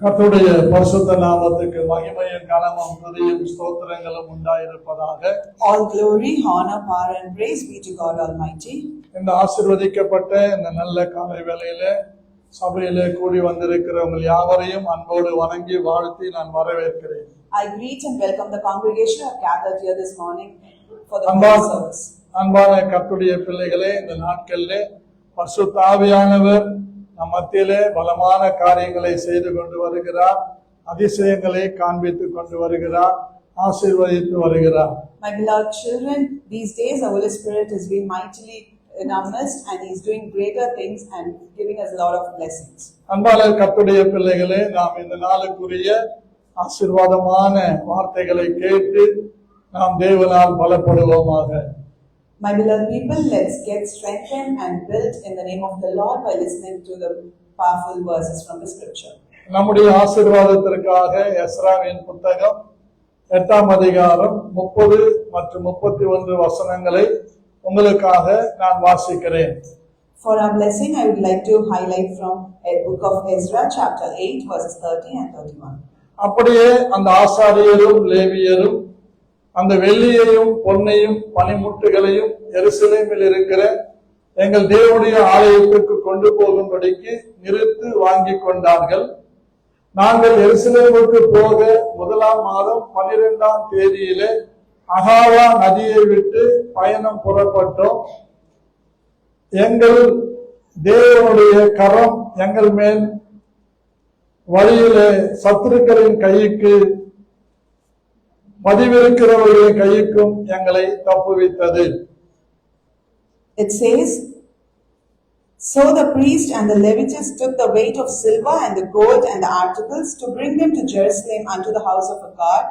கர்த்தருடைய பரிசுத்த நாமத்துக்கு மகிமையும் கனமும் துதியும் ஸ்தோத்திரங்களும் உண்டாயிருப்பதாக. All glory, honor, power and praise be to God Almighty. இந்த ஆசீர்வதிக்கப்பட்ட இந்த நல்ல காலை வேளையிலே சபையிலே கூடி வந்திருக்கிறவங்க யாவரையும் அன்போடு வணங்கி வாழ்த்தி நான் வரவேற்கிறேன். I greet and welcome the congregation who have gathered here this morning for the morning service. அன்பான கர்த்தருடைய பிள்ளைகளே, இந்த நாட்களிலே பரிசுத்த ஆவியானவர் நம் மத்தியிலே பலமான காரியங்களை செய்து கொண்டு வருகிறார், அதிசயங்களை காண்பித்து கொண்டு வருகிறார், ஆசீர்வதித்து வருகிறார். My beloved children, these days the Holy Spirit is being mightily in our midst and He is doing greater things and giving us a lot of blessings. அன்பான கர்த்தருடைய பிள்ளைகளே, நாம் இந்த நாளுக்குரிய ஆசீர்வாதமான வார்த்தைகளை கேட்டு நாம் தேவனால் பலப்படுவோமாக. My beloved people, let's get strengthened and built in the name of the Lord by listening to the powerful verses from the scripture. நம்முடைய ஆசீர்வாதத்திற்காக எஸ்ராவின் புத்தகம் 8ஆம் அதிகாரம் 30 மற்றும் 31 வசனங்களை உங்களுக்காக நான் வாசிக்கிறேன். For our blessing, I would like to highlight from a book of Ezra, chapter 8, verses 30 and 31. அப்படியே அந்த ஆசாரியரும் லேவியரும் அந்த வெள்ளியையும் பொன்னையும் பனிமுட்டுகளையும் எருசலேமில் இருக்கிற எங்கள் தேவனுடைய ஆலயத்திற்கு கொண்டு போகும்படிக்கு நிறுத்து வாங்கி கொண்டார்கள். நாங்கள் எருசலேமுக்கு போக 1ஆம் மாதம் 12ஆம் தேதியிலே அகாவா நதியை விட்டு பயணம் புறப்பட்டோம். எங்கள் தேவனுடைய கரம் எங்கள் மேல் வழியிலே சத்துருக்களின் கைக்கு பதிவிருக்கிறவர்களின் கைக்கும் எங்களை தப்புவித்தது. It says, so the priest and the Levites took the weight of silver and the gold and the articles to bring them to Jerusalem unto the house of God.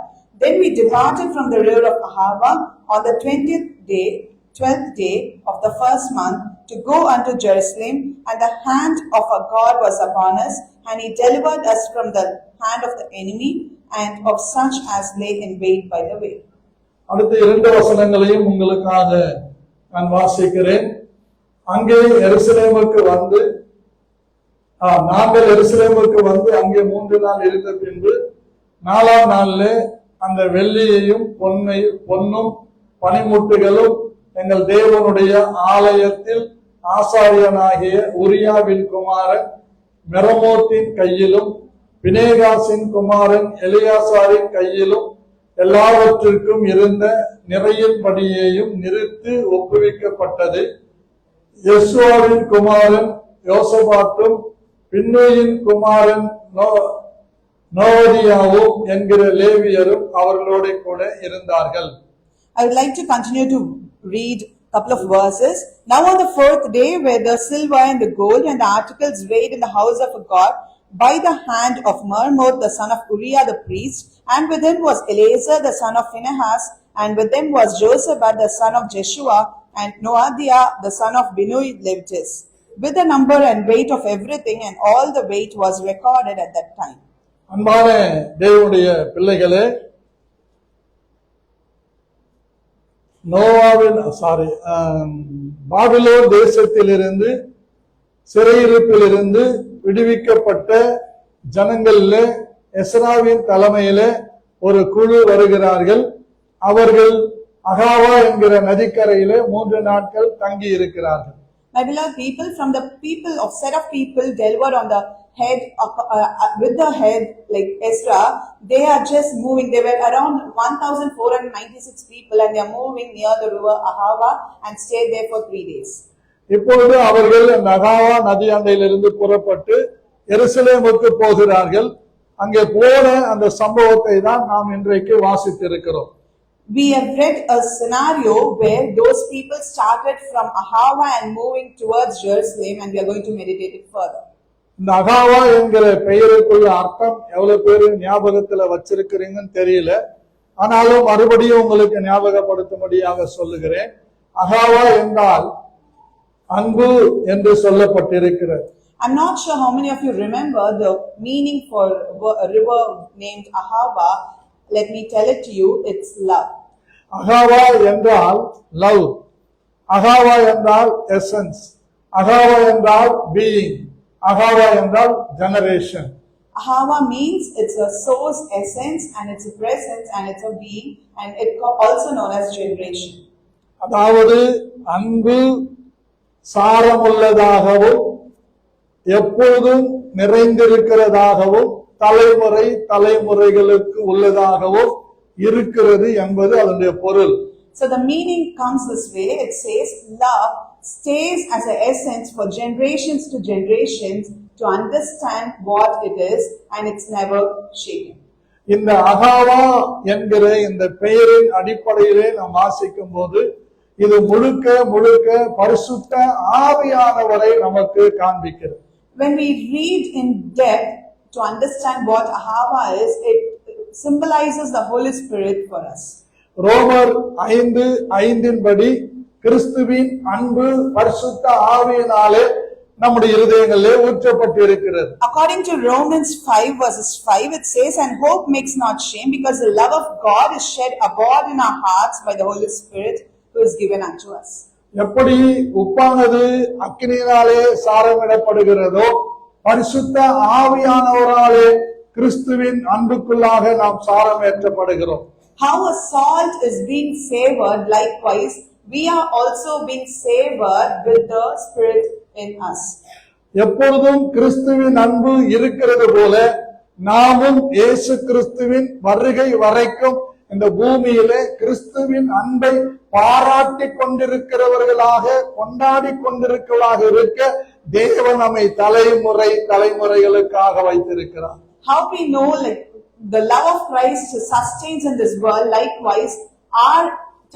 Then we departed from the river of Ahava on the 12th day of the first month to go unto Jerusalem, and the hand of our God was upon us, and He delivered us from the hand of the enemy and of such as lay in wait by the way. அடுத்த 2 வசனங்களையும் உங்களுக்காக நான் வாசிக்கிறேன். அங்கே எருசலேமுக்கு வந்து நாங்கள் எருசலேமுக்கு வந்து அங்கே 3 நாள் இருந்த பின்பு 4ஆம் நாளிலே அந்த வெள்ளியையும் பொன்னும் பனிமுட்டுகளும் எங்கள் தேவனுடைய ஆலயத்தில் ஆசாரியனாகிய உரியாவின் குமாரன் மெரமோத்தின் கையிலும் பினேகாசின் குமாரன் எலியாசாரின் கையிலும் எல்லாவற்றிற்கும் இருந்த நிறையின்படியையும் நிறுத்து ஒப்புவிக்கப்பட்டது. யெசுவாவின் குமாரன் யோசபாத்தும் பின்னூயின் குமாரன் நோவதியாவும் என்கிற லேவியரும் அவர்களோட கூட இருந்தார்கள். I would like to continue to read a couple of verses. Now on the 4th day, where the silver and the gold and the articles weighed in the house of God by the hand of Mermoth the son of Uriah the priest, and with him was Eleazar the son of Phinehas, and with them was Josabad the son of Jeshua, and Noadiah the son of Binnui Levites, with the number and weight of everything, and all the weight was recorded at that time. அன்பான தேவனுடைய பிள்ளைகளே, Babylon தேசத்திலிருந்து சிறையிருப்பிலிருந்து விடுவிக்கப்பட்ட ஜனங்களிலே எஸ்ராவின் தலைமையில ஒரு குழு வருகிறார்கள். அவர்கள் அகாவா என்கிற நதிக்கரையிலே 3 நாட்கள் தங்கி இருக்கிறார்கள். My beloved people, from the people of set of people delivered on the head of, with the head like Ezra, they are just moving. They were around 1496 people, and they are moving near the river Ahava and stayed there for 3 days. இப்பொழுது அவர்கள் அகாவா நதியாண்டையிலிருந்து புறப்பட்டு எருசலேமுக்கு போகிறார்கள். அங்கே போன அந்த சம்பவத்தை தான் நாம் இன்றைக்கு வாசித்திருக்கிறோம். We have read a scenario where those people started from Ahava and moving towards Jerusalem, and we are going to meditate it further. இந்த அகாவா என்கிற பெயருக்குள்ள அர்த்தம் எவ்வளவு பேரு ஞாபகத்துல வச்சிருக்கிறீங்கன்னு தெரியல. ஆனாலும் மறுபடியும் உங்களுக்கு ஞாபகப்படுத்தும்படியாக சொல்லுகிறேன். அகாவா என்றால் அன்பு என்று சொல்லப்பட்டிருக்கிறது. I'm not sure how many of you remember the meaning for a river named Ahava. Let me tell it to you, it's love. அகாவா என்றால் லவ், அகாவா என்றால் எசன்ஸ், அகாவா என்றால் பீயிங், அகாவா என்றால் generation. Ahava means it's a source, essence, and it's a presence, and it's a being, and it's also known as generation. அதாவது அன்பு சாரமுள்ளதாகவும் எப்பொழுதும் நிறைந்திருக்கிறதாகவும் தலைமுறை தலைமுறைகளுக்கு உள்ளதாகவும் இருக்கிறது என்பது அதனுடைய பொருள். So the meaning comes this way. It says love stays as an essence for generations to generations to understand what it is, and it's never shaken. இந்த அகாவா என்கிற இந்த பெயரின் அடிப்படையிலே நாம் வாசிக்கும் போது இது முழுக்க முழுக்க பரிசுத்த ஆவியானவரை நமக்கு காண்பிக்கிறது. When we read in depth to understand what Ahava is, it symbolizes the Holy Spirit for us. ரோமர் 5:5 படி கிறிஸ்துவின் அன்பு பரிசுத்த ஆவியினாலே நம்முடைய இருதயங்களிலே ஊற்றப்பட்டு இருக்கிறது. According to Romans 5 verses 5, it says, and hope makes not shame, because the love of God is shed abroad in our hearts by the Holy Spirit who is given unto us. எப்படி உப்பானது அக்கினியினாலே சாரமிடப்படுகிறதோ பரிசுத்த ஆவியானவராலே கிறிஸ்துவின் அன்புக்குள்ளாக நாம் சாரமேற்றப்படுகிறோம். How a salt is being savored, likewise we are also being savored with the Spirit in us. எப்பொழுதும் கிறிஸ்துவின் அன்பு இருக்கிறது போல நாமும் இயேசு கிறிஸ்துவின் வருகை வரைக்கும் இந்த பூமியிலே கிறிஸ்துவின் அன்பை பாராட்டி கொண்டிருக்கிறவர்களாக கொண்டாடி கொண்டிருக்கிறவர்களாக இருக்க தேவன் நம்மை தலைமுறை தலைமுறைகளுக்காக வைத்திருக்கிறார். How we know like the love of Christ sustains in this world, likewise our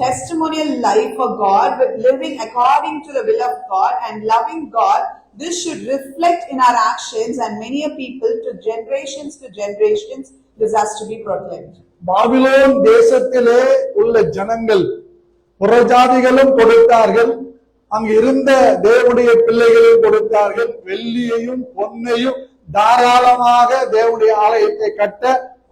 testimonial life for God, with living according to the will of God and loving God, this should reflect in our actions, and many a people to generations this has to be proclaimed. Babylon தேசத்திலே உள்ள ஜனங்கள் புறஜாதிகளும் கொடுத்தார்கள், அங்கு இருந்த தேவனுடைய பிள்ளைகளும் கொடுத்தார்கள், வெள்ளியையும் பொன்னையும் தாராளமாக தேவனுடைய ஆலயத்தை கட்ட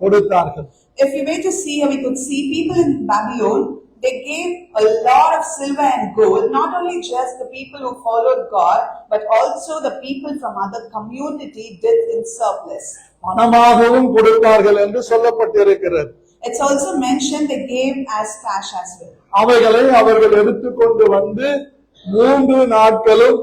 கொடுத்தார்கள். If we were to see, we could see people in Babylon, they gave a lot of silver and gold, not only just the people who followed God, but also the people from other community did in surplus. பணமாகவும் கொடுத்தார்கள் என்று சொல்லப்பட்டிருக்கிறது. It's also mentioned they gave as cash as well. அவைகளை அவர்கள் எடுத்துக்கொண்டு வந்து 3 நாட்களும்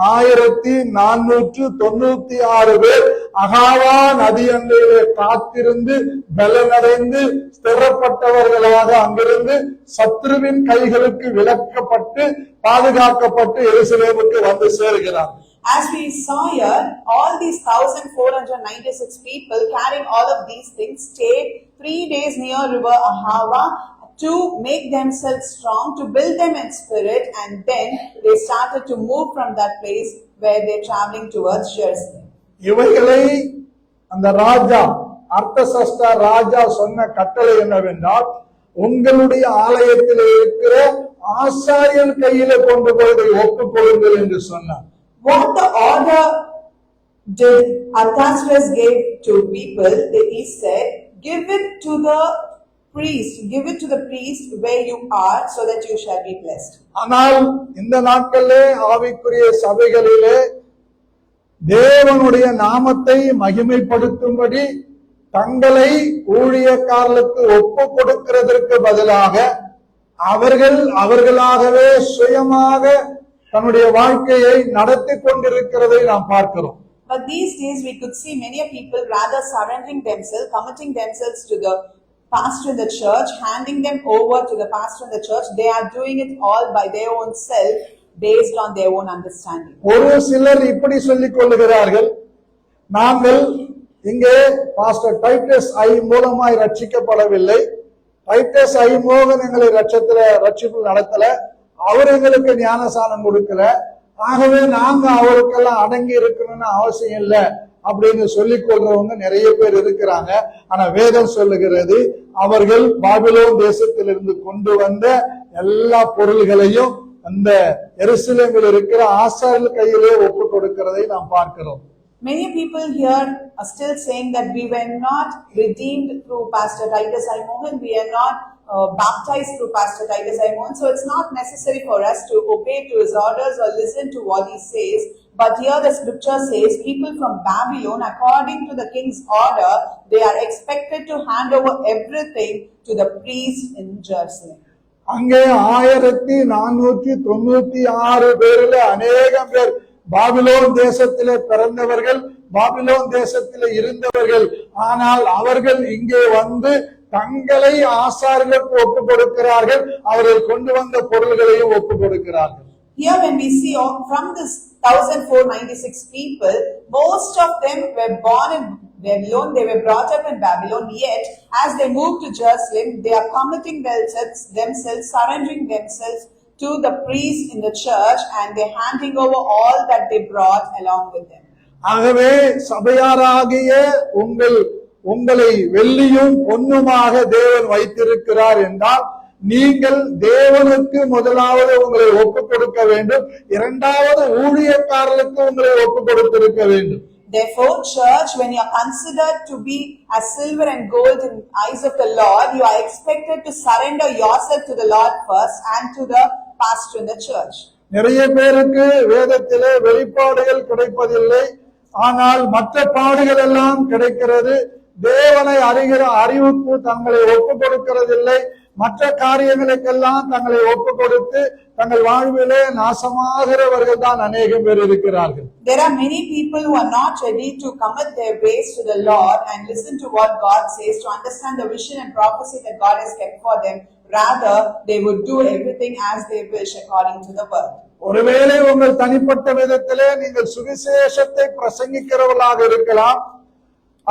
1496 பேர் அகாவா நதி அண்டையிலே காத்திருந்து பலனடைந்து ஸ்திரப்பட்டவர்களாக அங்கிருந்து சத்ருவின் கைகளுக்கு விலக்கப்பட்டு பாதுகாக்கப்பட்டு எருசலேமுக்கு வந்து சேர்கிறார். As we saw here, all these 1496 people carrying all of these things stayed 3 days near river Ahava to make themselves strong, to build them in spirit, and then they started to move from that place where they're traveling towards Jerusalem. இவைகளை அந்த ராஜா அர்த்தசஷ்டா ராஜா சொன்ன கட்டளை என்னவென்றால், உங்களுடைய ஆலயத்தில் இருக்கிற ஆசாரியர் கையில கொண்டு போய் ஒப்புக் கொடுங்கள் என்று சொன்னார். What the order did Artaxerxes gave to people, he said, give it to the priest where you are, so that you shall be blessed. ஆனால் இந்த நாட்களிலே ஆவிக்குரிய சபைகளிலே தேவனுடைய நாமத்தை மகிமைப்படுத்தும்படி தங்களை ஊழியக்காரர்களுக்கு ஒப்பு கொடுக்கிறதற்கு பதிலாக அவர்களாகவே சுயமாக தன்னுடைய வாழ்க்கையை நடத்தி கொண்டிருக்கிறதை நாம் பார்க்கிறோம். But these days we could see many people rather surrendering themselves, committing themselves to the pastor in the church, handing them over to the pastor in the church. They are doing it all by their own self, based on their own understanding. ஒரு சிலர் இப்படி சொல்லிக் கொள்ளுகிறார்கள், நாங்கள் இங்கே pastor Titus ஐ மூலமாய் ரட்சிக்கப்படவில்லை, Titus ஐ மோகன் எங்களை ரட்சிப்பு நடத்தல, அவர் எங்களுக்கு ஞானசானம் கொடுக்கல, ஆகவே நாங்க அவருக்கெல்லாம் அடங்கி இருக்கணும்னு அவசியம் இல்லை அப்படின்னு சொல்லிக் கொள்றவங்க நிறைய பேர் இருக்கிறாங்க. ஆனா வேதம் சொல்லுகிறது, அவர்கள் பாபிலோன் தேசத்திலிருந்து கொண்டு வந்த எல்லா பொருள்களையும் அந்த எருசலேமில் இருக்கிற ஆசாரியர் கையிலே ஒப்பு கொடுக்கிறதை நாம் பார்க்கிறோம். Many people here are still saying that we were not redeemed through Pastor Titus I. Mohan, we are not baptized through Pastor Titus I. Mohan, so it's not necessary for us to obey to his orders or listen to what he says. But here the scripture says people from Babylon, according to the king's order, they are expected to hand over everything to the priest in Jerusalem. அங்கே 1496 பேரில் அநேகம் பேர் Babylon தேசத்திலே பிறந்தவர்கள், Babylon தேசத்திலே இருந்தவர்கள். ஆனால் அவர்கள் இங்கே வந்து தங்களை ஆசாரியர்களுக்கு ஒப்புக் கொடுக்கிறார்கள், அவர்கள் கொண்டு வந்த பொருள்களையும் ஒப்புக் கொடுக்கிறார்கள். Here when we see from this 1496 people, most of them were born in Babylon, they were brought up in Babylon, yet as they move to Jerusalem, they are committing themselves, surrendering themselves to the priest in the church, and they're handing over all that they brought along with them. ஆகவே சபையாராகிய உங்களை வெள்ளியும் பொன்னுமாக தேவன் வைத்திருக்கிறார் என்றால், நீங்கள் தேவனுக்கு முதலாவது உங்களை ஒப்புக் கொடுக்க வேண்டும், இரண்டாவது ஊழியக்காரர்களுக்கு உங்களை ஒப்புக் கொடுத்திருக்க வேண்டும். Therefore, church, when you are considered to be as silver and gold in the eyes of the Lord, you are expected to surrender yourself to the Lord first and to the pastor in the church. நிறைய பேருக்கு வேதத்திலே வெளிப்பாடுகள் கிடைப்பதில்லை, ஆனால் மற்ற பாடுகள் எல்லாம் கிடைக்கிறது. தேவனை அறிகிற அறிவுக்கு தங்களை ஒப்புக் கொடுக்கிறதில்லை, மற்ற காரியங்களுக்கெல்லாம் தங்களை ஒப்புக் கொடுத்து தங்கள் வாழ்விலே நாசமாகிறவர்கள் தான் அநேகம் பேர் இருக்கிறார்கள். There are many people who are not ready to commit their ways to the Lord and listen to what God says, to understand the vision and prophecy that God has kept for them. Rather, they would do everything as they wish according to the word. ஒருவேளை உங்கள் தனிப்பட்ட விதத்திலே நீங்கள் சுவிசேஷத்தை பிரசங்கிக்கிறவர்களாக இருக்கலாம்,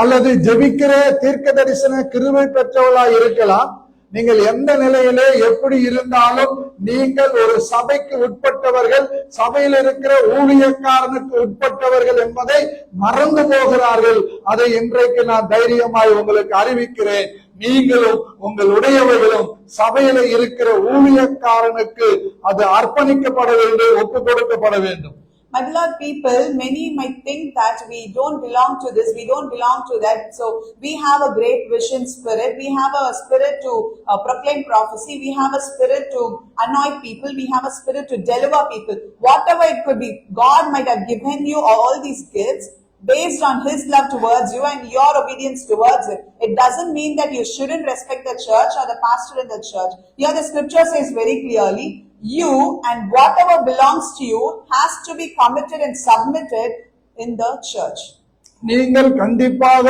அல்லது ஜெபிக்கிற தீர்க்க தரிசன கிருபை பெற்றவர்களாக இருக்கலாம். நீங்கள் எந்த நிலையிலே எப்படி இருந்தாலும் நீங்கள் ஒரு சபைக்கு உட்பட்டவர்கள், சபையில் இருக்கிற ஊழியக்காரனுக்கு உட்பட்டவர்கள் என்பதை மறந்து போகிறார்கள். அதை இன்றைக்கு நான் தைரியமாய் உங்களுக்கு அறிவிக்கிறேன். நீங்களும் உங்களுடையவர்களும் சபையில இருக்கிற ஊழியக்காரனுக்கு அது அர்ப்பணிக்கப்பட வேண்டும், ஒப்புக் கொடுக்கப்பட வேண்டும். My beloved people, many might think that we don't belong to this, we don't belong to that. So we have a great vision spirit, we have a spirit to proclaim prophecy, we have a spirit to anoint people, we have a spirit to deliver people. Whatever it could be, God might have given you all these gifts based on His love towards you and your obedience towards it. It doesn't mean that you shouldn't respect the church or the pastor in the church. Here the scripture says very clearly, you and whatever belongs to you has to be committed and submitted in the church. நீங்கள் கண்டிப்பாக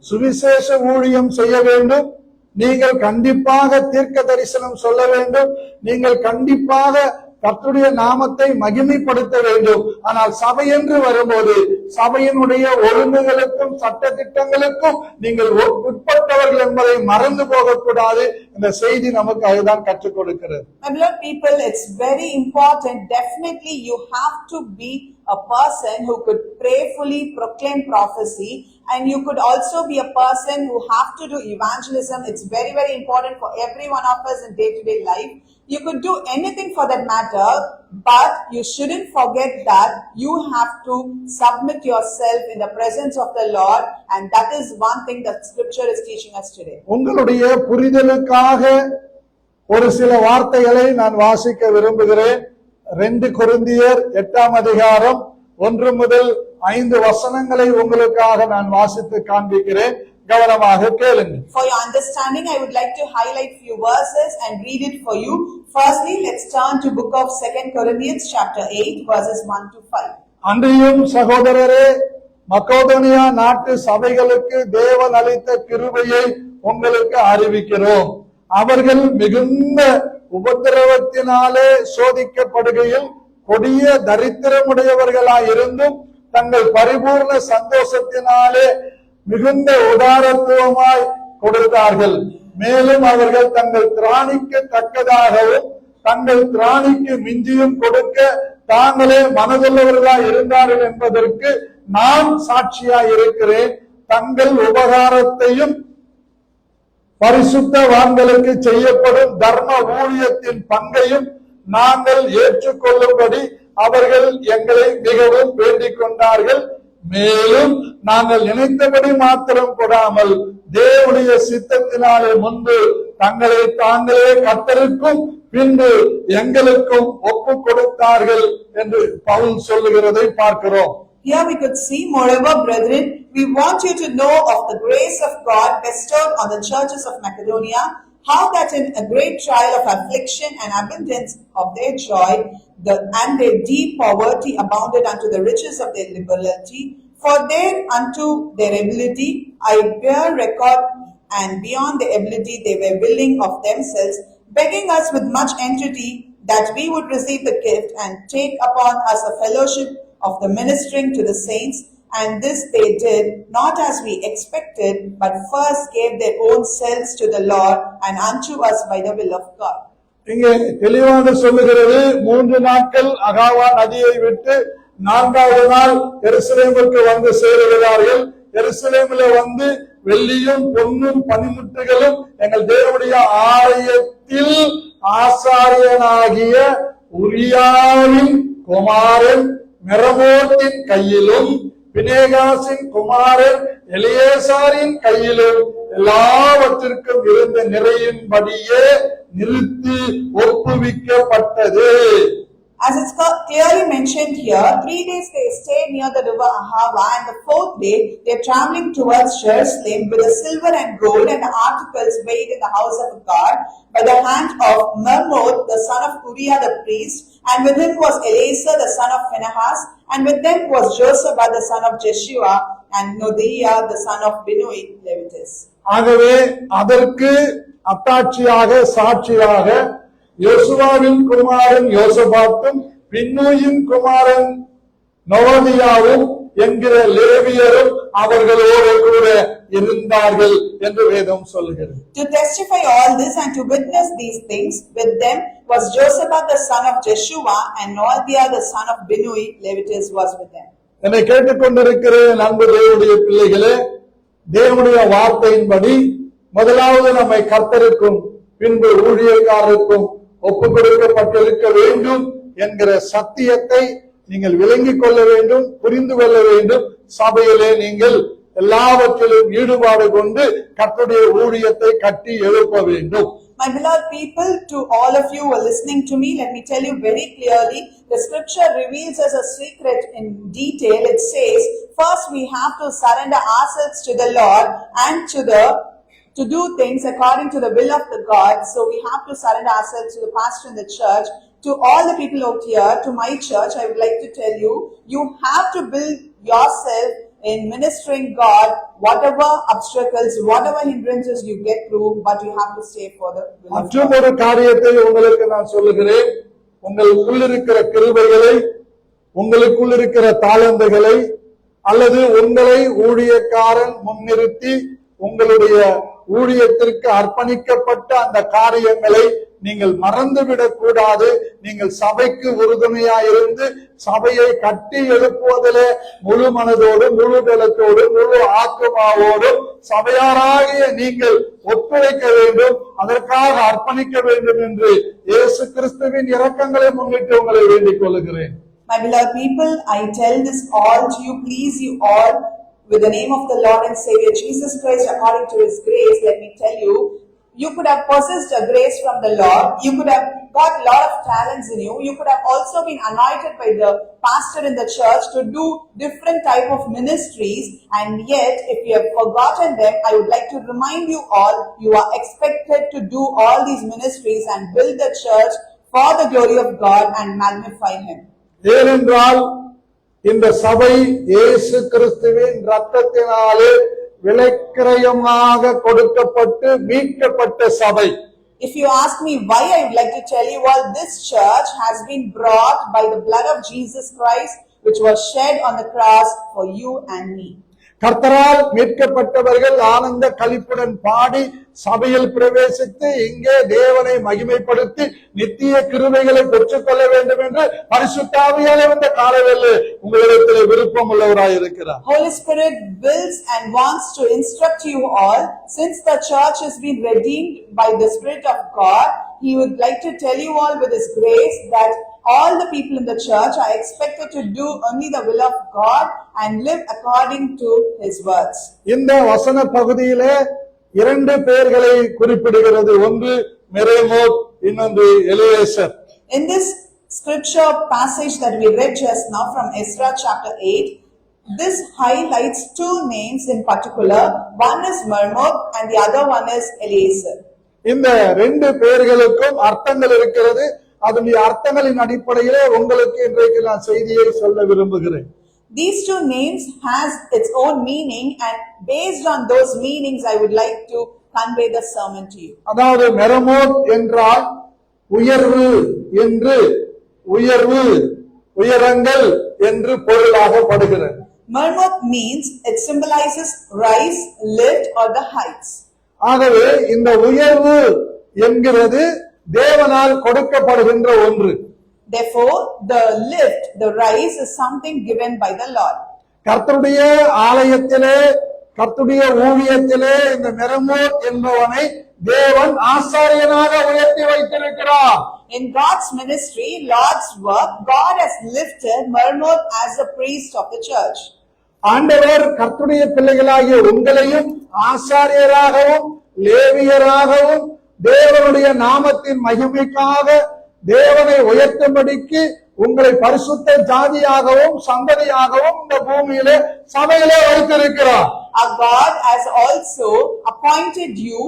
சுவிசேஷ ஊழியம் செய்ய வேண்டும், நீங்கள் கண்டிப்பாக தீர்க்க தரிசனம் சொல்ல வேண்டும், நீங்கள் கண்டிப்பாக கர்த்தருடைய நாமத்தை மகிமைப்படுத்த வேண்டும். ஆனால் சபை என்று வரும்போது சபையினுடைய ஒழுங்குகளுக்கும் சட்ட திட்டங்களுக்கும் நீங்கள் உட்பட்டவர்கள் என்பதை மறந்து போகக்கூடாது. இந்த செய்தி நமக்கு அதுதான் கற்றுக் கொடுக்கிறது. My beloved people, it's very important. Definitely you have to be a person who could prayerfully proclaim prophecy, and you could also be a person who have to do evangelism. It's very, very important for every one of us in day-to-day life. You could do anything for that matter, but you shouldn't forget that you have to submit yourself in the presence of the Lord, and that is one thing that scripture is teaching us today. உங்களுடைய புரிதலுக்காக ஒரு சில வார்த்தைகளை நான் வாசிக்க விரும்புகிறேன். 2 கொரிந்தியர் 8ஆம் அதிகாரம் 1 முதல் 5 வசனங்களை உங்களுக்காக நான் வாசித்து காண்பிக்கிறேன். கவனமாக கேளுங்கள். For your understanding, I would like to highlight few verses and read it for you. Firstly, let's turn to book of 2 Corinthians chapter 8 verses 1 to 5. அன்றியும் சகோதரரே, மக்கோதோனியா நாட்டு சபைகளுக்கு தேவன் அளித்த கிருபையை உங்களுக்கு அறிவிக்கிறோம். அவர்கள் மிகுந்த உபத்திரவத்தினாலே சோதிக்கப்படுகையில் கொடிய தரித்திரமுடையவர்களாயிருந்தும் தங்கள் பரிபூர்ண சந்தோஷத்தினாலே மிகுந்த உதாரத்துவமாய் கொடுத்தார்கள். மேலும் அவர்கள் தங்கள் திராணிக்கு தக்கதாகவும் தங்கள் திராணிக்கு மிஞ்சியும் கொடுக்க தாங்களே மனதுள்ளவர்களாய் இருந்தார்கள் என்பதற்கு நான் சாட்சியாய் இருக்கிறேன். தங்கள் உபகாரத்தையும் பரிசுத்தவான்களுக்கு செய்யப்படும் தர்ம ஊழியத்தின் பங்கையும் நாங்கள் ஏற்றுக்கொள்ளும்படி அவர்கள் எங்களை மிகவும் வேண்டிக் கொண்டார்கள். மேலும் நாங்கள் நினைத்தபடி மாத்திரம் கொடாமல் தேவனுடைய சித்தத்தினாலே முன்பு தங்களை தாங்களே கர்த்தருக்கும் பின்பு எங்களுக்கும் ஒப்பு கொடுத்தார்கள் என்று பவுல் சொல்லுகிறதை பார்க்கிறோம். Here we could see, moreover, brethren, we want you to know of the grace of God bestowed on the churches of Macedonia, how that in a great trial of affliction and abundance of their joy, and their deep poverty abounded unto the riches of their liberality. For there unto their ability I bear record, and beyond their ability they were willing of themselves, begging us with much entreaty that we would receive the gift and take upon us a fellowship of the ministering to the saints. And this they did, not as we expected, but first gave their own selves to the Lord and unto us by the will of God. இங்கே தெளிவாக சொல்லுகிறது, 3 நாட்கள் அகாவா நதியை விட்டு 4வது நாள் எருசலேமுக்கு வந்து சேருகிறார்கள். எருசலேமில் வந்து வெள்ளியும் பொன்னும் பனிமுட்டுகளும் எங்கள் தேவனுடைய ஆலயத்தில் ஆசாரியனாகிய உரியாவின் குமாரன் மெரமோத்தின் கையிலும் பினேகாசின் குமாரன் எலியேசாரின் கையிலும் எல்லாவற்றிற்கும் இருந்த நிறையின்படியே நிறுத்தி ஒப்புவிக்கப்பட்டது. As it's clearly mentioned here, 3 days they stayed near the river Ahava, and the 4th day they are traveling towards Jerusalem with the silver and gold and the articles weighed in the house of God by the hand of Mermoth the son of Uriah the priest, and with him was Eleazar the son of Phinehas, and with them was Joseph the son of Jeshua, and Nodiah the son of Binnui Levites. ஆகவே அதற்கு அத்தாட்சியாக சாட்சியாக யோசுவாவின் குமாரன் யோசபாத்தும் பின்னூயின் குமாரன் நோதியாவும் என்கிற லேவியரும் அவர்களோடு கூட இருந்தார்கள் என்று வேதம் சொல்கிறது. To testify all this and to witness these things, with them was Joseph the son of Jeshua, and Nodiah the son of Binnui Levites was with them. என்னை கேட்டுக்கொண்டிருக்கிற அன்பு தேவனுடைய பிள்ளைகளே, தேவனுடைய வார்த்தையின்படி முதலாவது நம்மை கர்த்தருக்கும் பின்பு ஊழியக்காரருக்கும் ஒப்பு கொடுக்கப்பட்டிருக்க வேண்டும் என்கிற சத்தியத்தை நீங்கள் விளங்கிக் கொள்ள வேண்டும், புரிந்து கொள்ள வேண்டும். சபையிலே நீங்கள் எல்லாவற்றிலும் ஈடுபாடு கொண்டு கர்த்தருடைய ஊழியத்தை கட்டி எழுப்ப வேண்டும். My beloved people, to all of you who are listening to me, let me tell you very clearly, the scripture reveals us a secret in detail. It says, first we have to surrender ourselves to the Lord and to do things according to the will of the God. So we have to surrender ourselves to the pastor in the church. To all the people out here, to my church, I would like to tell you, you have to build yourself in ministering God, whatever obstacles, whatever hindrances you get through, but you have to stay for the will of God. மற்றும் ஒரு காரியத்தை உங்களுக்கு நான் சொல்லுகிறேன். உங்களுக்குள் இருக்கிற கிருபைகளை, உங்களுக்குள் இருக்கிற தாளந்துகளை, அல்லது உங்களை ஊழியக்காரன் முன்னிறுத்தி உங்களுடைய ஊழியத்திற்கு அர்ப்பணிக்கப்பட்ட அந்த காரியங்களை நீங்கள் மறந்துவிடக் கூடாது. நீங்கள் சபைக்கு உறுதுணையாயிருந்து சபையை கட்டி எழுப்புவதிலே முழு மனதோடு, முழு பலத்தோடு, முழு ஆத்மாவோடு சபையாராகிய நீங்கள் ஒத்துழைக்க வேண்டும், அதற்காக அர்ப்பணிக்க வேண்டும் என்று இயேசு கிறிஸ்துவின் இரக்கங்களை முன்னிட்டு உங்களை வேண்டிக் கொள்கிறேன். My beloved people, I tell this all to you, please you all, with the name of the Lord and Savior Jesus Christ, according to His grace, let me tell you, you could have possessed a grace from the Lord, you could have got a lot of talents in you, you could have also been anointed by the pastor in the church to do different type of ministries, and yet if you have forgotten them, I would like to remind you all, you are expected to do all these ministries and build the church for the glory of God and magnify Him. ஏனென்றால் இந்த சபை இயேசு கிறிஸ்துவின் இரத்தத்தினாலே விலைக்கிரயமாக கொடுக்கப்பட்டு மீட்கப்பட்ட சபை. If you ask me why, I would like to tell you all, this church has been brought by the blood of Jesus Christ, which was shed on the cross for you and me. கர்த்தரால் மீட்கப்பட்டவர்கள் ஆனந்த களிப்புடன் பாடி சபையில் பிரவேசித்து இங்கே தேவனை மகிமைப்படுத்தி நித்திய கிருபைகளை பெற்றுக்கொள்ள வேண்டும் என்று பரிசுத்த ஆவியானவர் இந்த காலவேளை உங்களிடத்தில் விருப்பம் உள்ளவராய் இருக்கிறார். Holy Spirit wills and wants to instruct you all, since the church has been redeemed by the Spirit of God. He would like to tell you all with His grace that all the people in the church are expected to do only the will of God and live according to His words. இந்த வசன பகுதியிலே இரண்டு பெயர்களை குறிப்பிடுகிறது. ஒன்று மெரேமோத், இன்னொன்று Eliezer. In this scripture passage that we read just now from Ezra chapter 8, this highlights two names in particular. One is Mermoth and the other one is Eliezer. இந்த ரெண்டு பெயர்களுக்கும் அர்த்தங்கள் இருக்கிறது. அதனுடைய அர்த்தங்களின் அடிப்படையிலே உங்களுக்கு இன்றைக்கு நான் செய்தியை சொல்ல விரும்புகிறேன். These two names has its own meaning, and based on those meanings I would like to convey the sermon to you. அதாவது மெரமோத் என்றால் உயர்வு என்று, உயர்வு, உயரங்கள் என்று பொருளாகப்படுகிறது. Mermoth means it symbolizes rise, lift or the heights. ஆகவே இந்த உயர்வு என்கிறது தேவனால் கொடுக்கப்படுகின்ற ஒன்று. Therefore, the lift, the rise is something given by the Lord. கர்த்தருடைய ஆலயத்திலே, கர்த்தருடைய ஊழியத்திலே இந்த மெரமோத் என்பவனை தேவன் ஆசாரியனாக உயர்த்தி வைத்திருக்கிறார். In God's ministry, Lord's work, God has lifted Mermoth as a priest of the church. ஆண்டவர் கர்த்தருடைய பிள்ளைகளாகிய உங்களையும் ஆசாரியராகவும் லேவியராகவும் தேவனுடைய நாமத்தின் மகிமைக்காக தேவனை உயர்த்தும்படிக்கு உங்களை பரிசுத்த ஜாதியாகவும் சந்ததியாகவும் இந்த பூமியிலே சபையிலே வைத்திருக்கிறார். Our God has also appointed you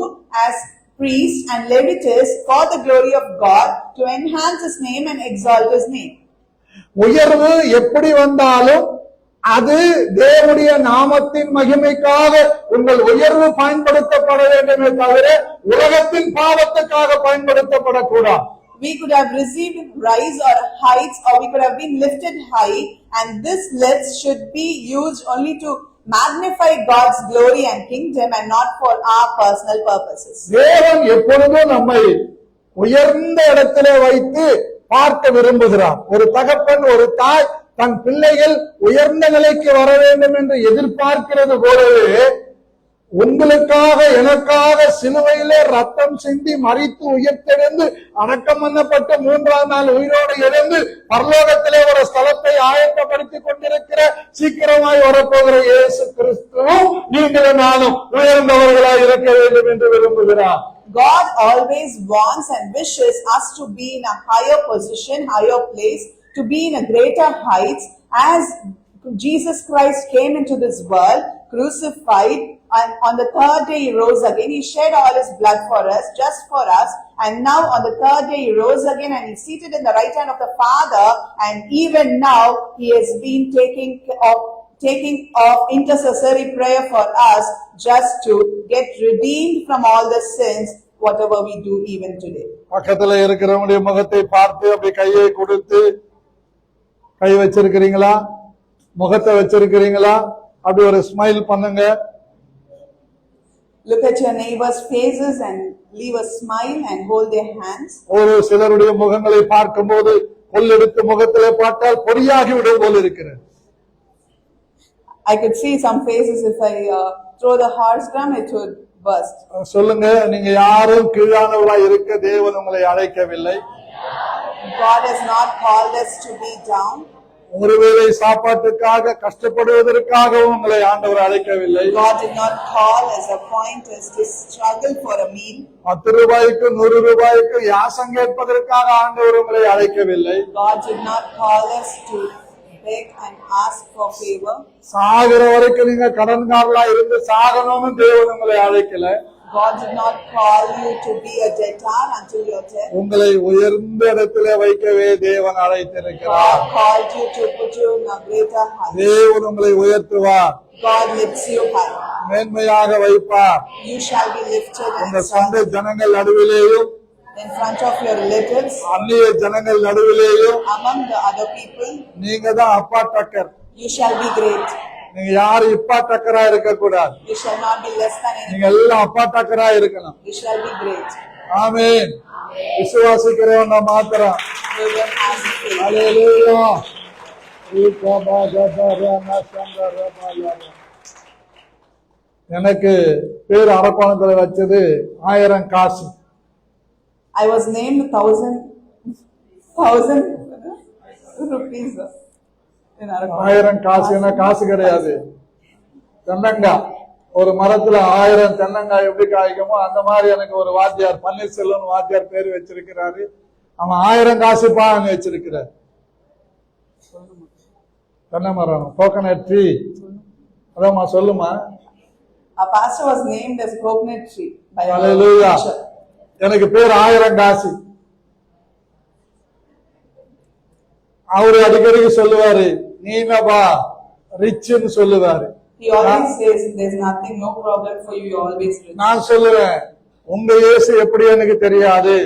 as priests and Levites for the glory of God to enhance His name and exalt His name. உயர்வு எப்படி வந்தாலும் அது தேவனுடைய நாமத்தின் மகிமைக்காக உங்கள் உயர்வு பயன்படுத்தப்பட வேண்டுமே தவிர உலகத்தின் பாவத்துக்காக பயன்படுத்தப்படக்கூடாது. We could have received rise or heights, or we could have been lifted high, and this lift should be used only to magnify God's glory and kingdom and not for our personal purposes. தேவன் எப்பொழுதும் நம்மை உயர்ந்த இடத்திலே வைத்து பார்க்க விரும்புகிறார். ஒரு தகப்பன், ஒரு தாய் தன் பிள்ளைகள் உயர்ந்த நிலைக்கு வர வேண்டும் என்று எதிர்பார்க்கிறது போலவே உங்களுக்காக எனக்காக சிலுவையிலே ரத்தம் சிந்தி மரித்து உயிர்த்தெழுந்து அடக்கம் பண்ணப்பட்டு மூன்றாம் நாள் உயிரோடு எழுந்து பரலோகத்திலே ஒரு ஸ்தலத்தை ஆயத்தப்படுத்திக் கொண்டிருக்கிற சீக்கிரமாய் வரப்போகிற இயேசு கிறிஸ்துவும் நீங்களும் நானும் உயர்ந்தவர்களாய் இருக்க வேண்டும் என்று விரும்புகிறார். God always wants and wishes us to be in a higher position, higher place, to be in a greater heights. As Jesus Christ came into this world, crucified, and on the third day He rose again. He shed all His blood for us, just for us. And now on the third day He rose again and He's seated in the right hand of the Father. And even now He has been taking of intercessory prayer for us, just to get redeemed from all the sins, whatever we do even today. பக்கத்துல இருக்கிறவங்களுடைய முகத்தை பார்த்து அப்படி கையை கொடுத்து, கை வச்சிருக்கிறீங்களா, முகத்தை வச்சிருக்கிறீங்களா, அப்படி ஒரு smile பண்ணுங்க. Look at your neighbors' faces and leave a smile and hold their hands. ஒரு சிலருடைய முகங்களை பார்க்கும்போது கொல்லெடுத்து முகத்திலே பார்த்தால் பொறியாகி விடும் போல இருக்கிறது. I could see some faces, if I throw the horse drum, it would burst. சொல்லுங்க, நீங்க யாரும் கீழானவர்களாய் இருக்க தேவன் உங்களை அழைக்கவில்லை. God has not called us to be down. ஒருவேளை சாப்பாட்டுக்காக கஷ்டப்படுவதற்காக உங்களை ஆண்டவர் அழைக்கவில்லை. God did not call us, appoint us to struggle for a meal. 10 ரூபாய்க்கு 100 ரூபாய்க்கு யாசம் கேட்பதற்காக ஆண்டவர் உங்களை அழைக்கவில்லை. God did not call us to beg and ask for favor. சாகிற வரைக்கும் நீங்க கடன்காரலா இருந்து சாகணும்னு தேவன் உங்களை அழைக்கல. God did not call you to be a debtor until your death. உங்களை உயர்ந்த இடத்திலே வைக்கவே தேவன் அழைத்திருக்கிறார். God called you to put you in a greater height. தேவன் உங்களை உயர்த்துவார். God lifts you high. மேன்மையாக வைப்பார். You shall be lifted உங்க and சொந்த exalted ஜனங்கள் நடுவிலேயும், in front of your relatives, அந்நிய ஜனங்கள் நடுவிலேயும் among the other people. நீங்க தான் அப்பா டக்கர். You shall be great. நீங்க யாரும் இப்பா டக்கரா இருக்க கூடாது. You shall not be less than நீங்க anyone. எல்லாம் அப்பா டக்கரா இருக்கணும். You shall be great. ஆமென். விசுவாசிக்கிறவன் மாத்திரம். We will have faith. அல்லேலூயா. எனக்கு பேர் அரப்பாணத்துல வச்சது 1000 காசு. I was named 1000 rupees in our account. 1000 காசுன்னா காசு கிடையாது, தென்னங்காய். ஒரு மரத்துல 1000 தென்னங்காய் எப்படி காய்க்குமோ அந்த மாதிரி எனக்கு ஒரு வாத்தியார், பன்னீர்செல்வம் வாத்தியார் பேர் வச்சிருக்கிறாரு. அவன் 1000 காசு பாங்க வச்சிருக்கிறார். தென்னை மரம், கோகனட் ட்ரீ. அதாம்மா சொல்லுமா. Our pastor was named as coconut tree by our Hallelujah. teacher. எனக்கு பேர் 1000 காசு. அவரு அடிக்கடி சொல்லுவாரு, நீனபா ரிச்னு சொல்லுவாரு. He always says there's nothing, no problem for you, you're always rich. நான் சொல்லுவேன், உங்க இயேசு எப்படி எனக்கு தெரியாது.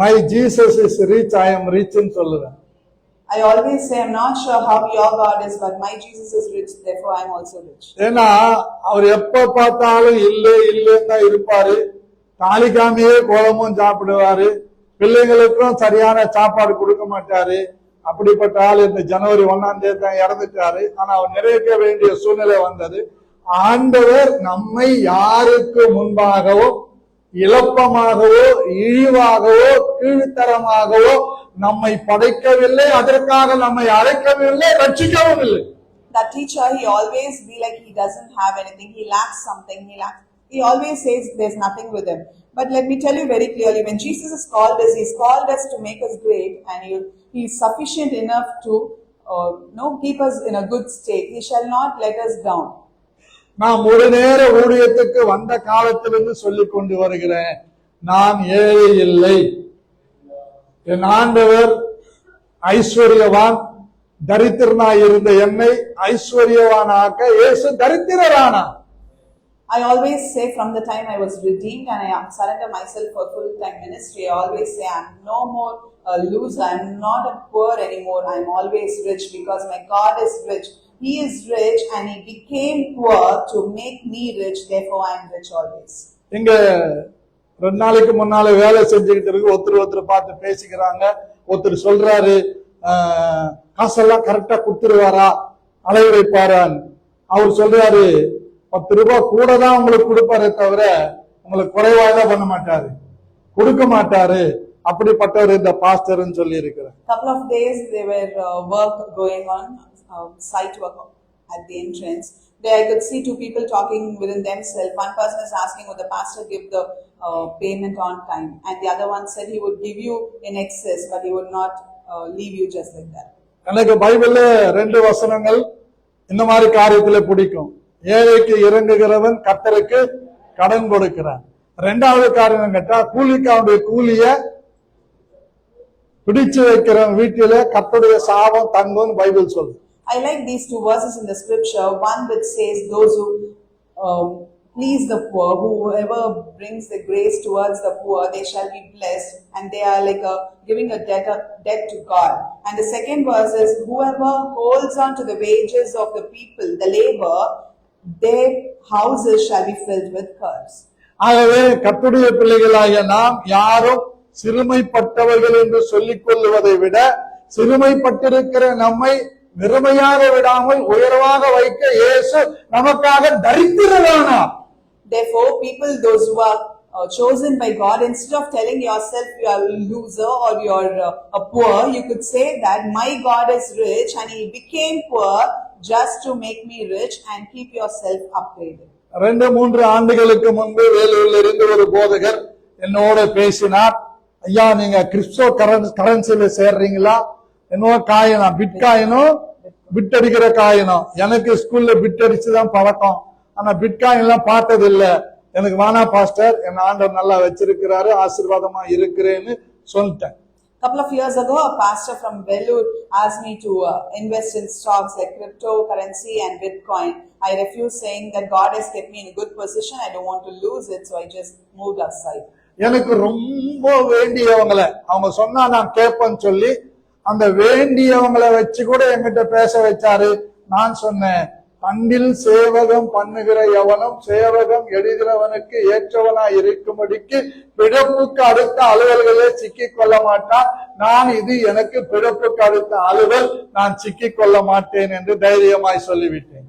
மை ஜீசஸ் இஸ் ரிச், ஐ அம் ரிச்னு சொல்லுவேன். I always say I'm not sure how your God is, but my Jesus is rich, therefore I'm also rich. ஏன்னா அவர் எப்ப பார்த்தாலும் இல்லன்னு தான் இருப்பாரு. தாலிகாமியே கோலமும் சாப்பிடுவாரு. பிள்ளைங்களுக்கும் சரியான சாப்பாடு கொடுக்க மாட்டாரு. அப்படிப்பட்ட ஆள் இந்த ஜனவரி 1ஆம் தேதி தான் இறந்துட்டாரு. ஆனா அவர் நிறைவேற்ற வேண்டிய சூழ்நிலை வந்தது. ஆண்டவர் நம்மை யாருக்கு முன்பாகவோ இழப்பமாகவோ இழிவாகவோ கீழ்த்தரமாகவோ நம்மை படைக்கவில்லை, அதற்காக நம்மை அழைக்கவில்லை, ரட்சிக்கவும் இல்லை. That teacher, he always be like he doesn't have anything, he lacks something, he always says there's nothing with him. But let me tell you very clearly, when Jesus has called us, he's called us to make us great, and he is sufficient enough to keep us in a good state. He shall not let us down. நான் ஒரு நேர ஊழியத்துக்கு வந்த காலத்திலிருந்து சொல்லிக் கொண்டு வருகிறேன், நான் ஏழை இல்லை. என் ஆண்டவர் ஐஸ்வர்யவான். தரித்திரனாய் இருந்த என்னை ஐஸ்வர்யவானாக்க இயேசு தரித்திரரானார். I always say from the time I was redeemed and I surrender myself for full-time ministry, I always say I'm no more a loser, I'm not a poor anymore, I'm always rich because my God is rich. He is rich and he became poor to make me rich, therefore I am rich always. இங்க 2 நாளைக்கு முன்னால வேலை செஞ்சுக்கிட்டு இருக்கு, ஒருத்தர் பார்த்து பேசிக்கிறாங்க. ஒருத்தர் சொல்றாரு, காசெல்லாம் கரெக்டா கொடுத்துருவாரா, அளவு வைப்பாரான்னு. அவர் சொல்றாரு, 10 ரூபாய் கூட தான் உங்களுக்கு கொடுப்பாரே தவிர உங்களுக்கு குறைவாக பண்ண மாட்டாரு, கொடுக்க மாட்டாரு. அப்படிப்பட்டவர் இந்த பாஸ்டர்னு சொல்லி இருக்கிறார். Couple of days there were work going on, site work at the entrance. There I could see 2 people talking within themselves. One person is asking, would the pastor give the payment on time? And the other one said he would give you in excess, but he would not leave you just like that. எனக்கு பைபிள்ல 2 வசனங்கள் இந்த மாதிரி காரியத்துல பிடிக்கும். ஏழைக்கு இறங்குகிறவன் கர்த்தருக்கு கடன் கொடுக்கிறான். 2வது காரணம் கேட்டா, கூலிக்காவுடைய கூலிய பிடிச்சு வைக்கிறவன் வீட்டில கர்த்தருடைய சாபம் தங்கும்னு பைபிள் சொல்லுது. I like these 2 verses in the scripture. One which says, those who please the poor, whoever brings the grace towards the poor, they shall be blessed, and they are like giving a debt to God. And the second verse is, whoever holds on to the wages of the people, the labor, their houses shall be filled with curse. ஆகவே கர்த்தருடைய பிள்ளைகளாகிய நாம் யாரும் சிறுமைப்பட்டவர்கள் என்று சொல்லிக் கொள்வதை விட, சிறுமைப்பட்டிருக்கிற நம்மை வெறுமையாக விடாமல் உயர்வாக வைக்க இயேசு நமக்காக தரித்திரரானார். Therefore, people, those who are chosen by God, instead of telling yourself you are a loser or you are a poor, you could say that my God is rich and he became poor just to make me rich, and keep yourself upgraded. 2-3 ஆண்டுகளுக்கு முன்பு வேலூரில் இருந்து ஒரு போதகர் என்னோட பேசினார். ஐயா, நீங்க கிரிப்டோ கரன்சில சேர்றீங்களா? என்னவோ காயினம், பிட்காயினும் பிட் அடிக்கிற காயினம். எனக்கு ஸ்கூல்ல பிட் அடிச்சுதான் பழக்கம், ஆனா பிட்காயின் எல்லாம் பார்த்தது இல்ல. எனக்கு வானா பாஸ்டர், என் ஆண்டவர் நல்லா வச்சிருக்கிறாரு, ஆசீர்வாதமா இருக்கிறேன்னு சொல்லிட்டேன். Couple of years ago, a pastor from Vellore asked me to invest in stocks like cryptocurrency and Bitcoin. I refused, saying that God has kept me in a good position. I don't want to lose it, so I just moved aside. எனக்கு ரொம்ப வேண்டியவங்களை அவங்க சொன்னா நான் கேட்பேன்னு சொல்லி அந்த வேண்டியவங்களை வச்சு கூட என்கிட்ட பேச வச்சாரு. நான் சொன்னேன், பண்டில் சேவகம் பண்ணுகிற எவனும் சேவகம் எழுகிறவனுக்கு ஏற்றவனா இருக்கும்படிக்கு பிழப்புக்கு அடுத்த அலுவல்களே சிக்கிக் கொள்ள மாட்டான். நான் இது எனக்கு பிழப்புக்கு அடுத்த அலுவல், நான் சிக்கிக் கொள்ள மாட்டேன் என்று தைரியமாய் சொல்லிவிட்டேன்.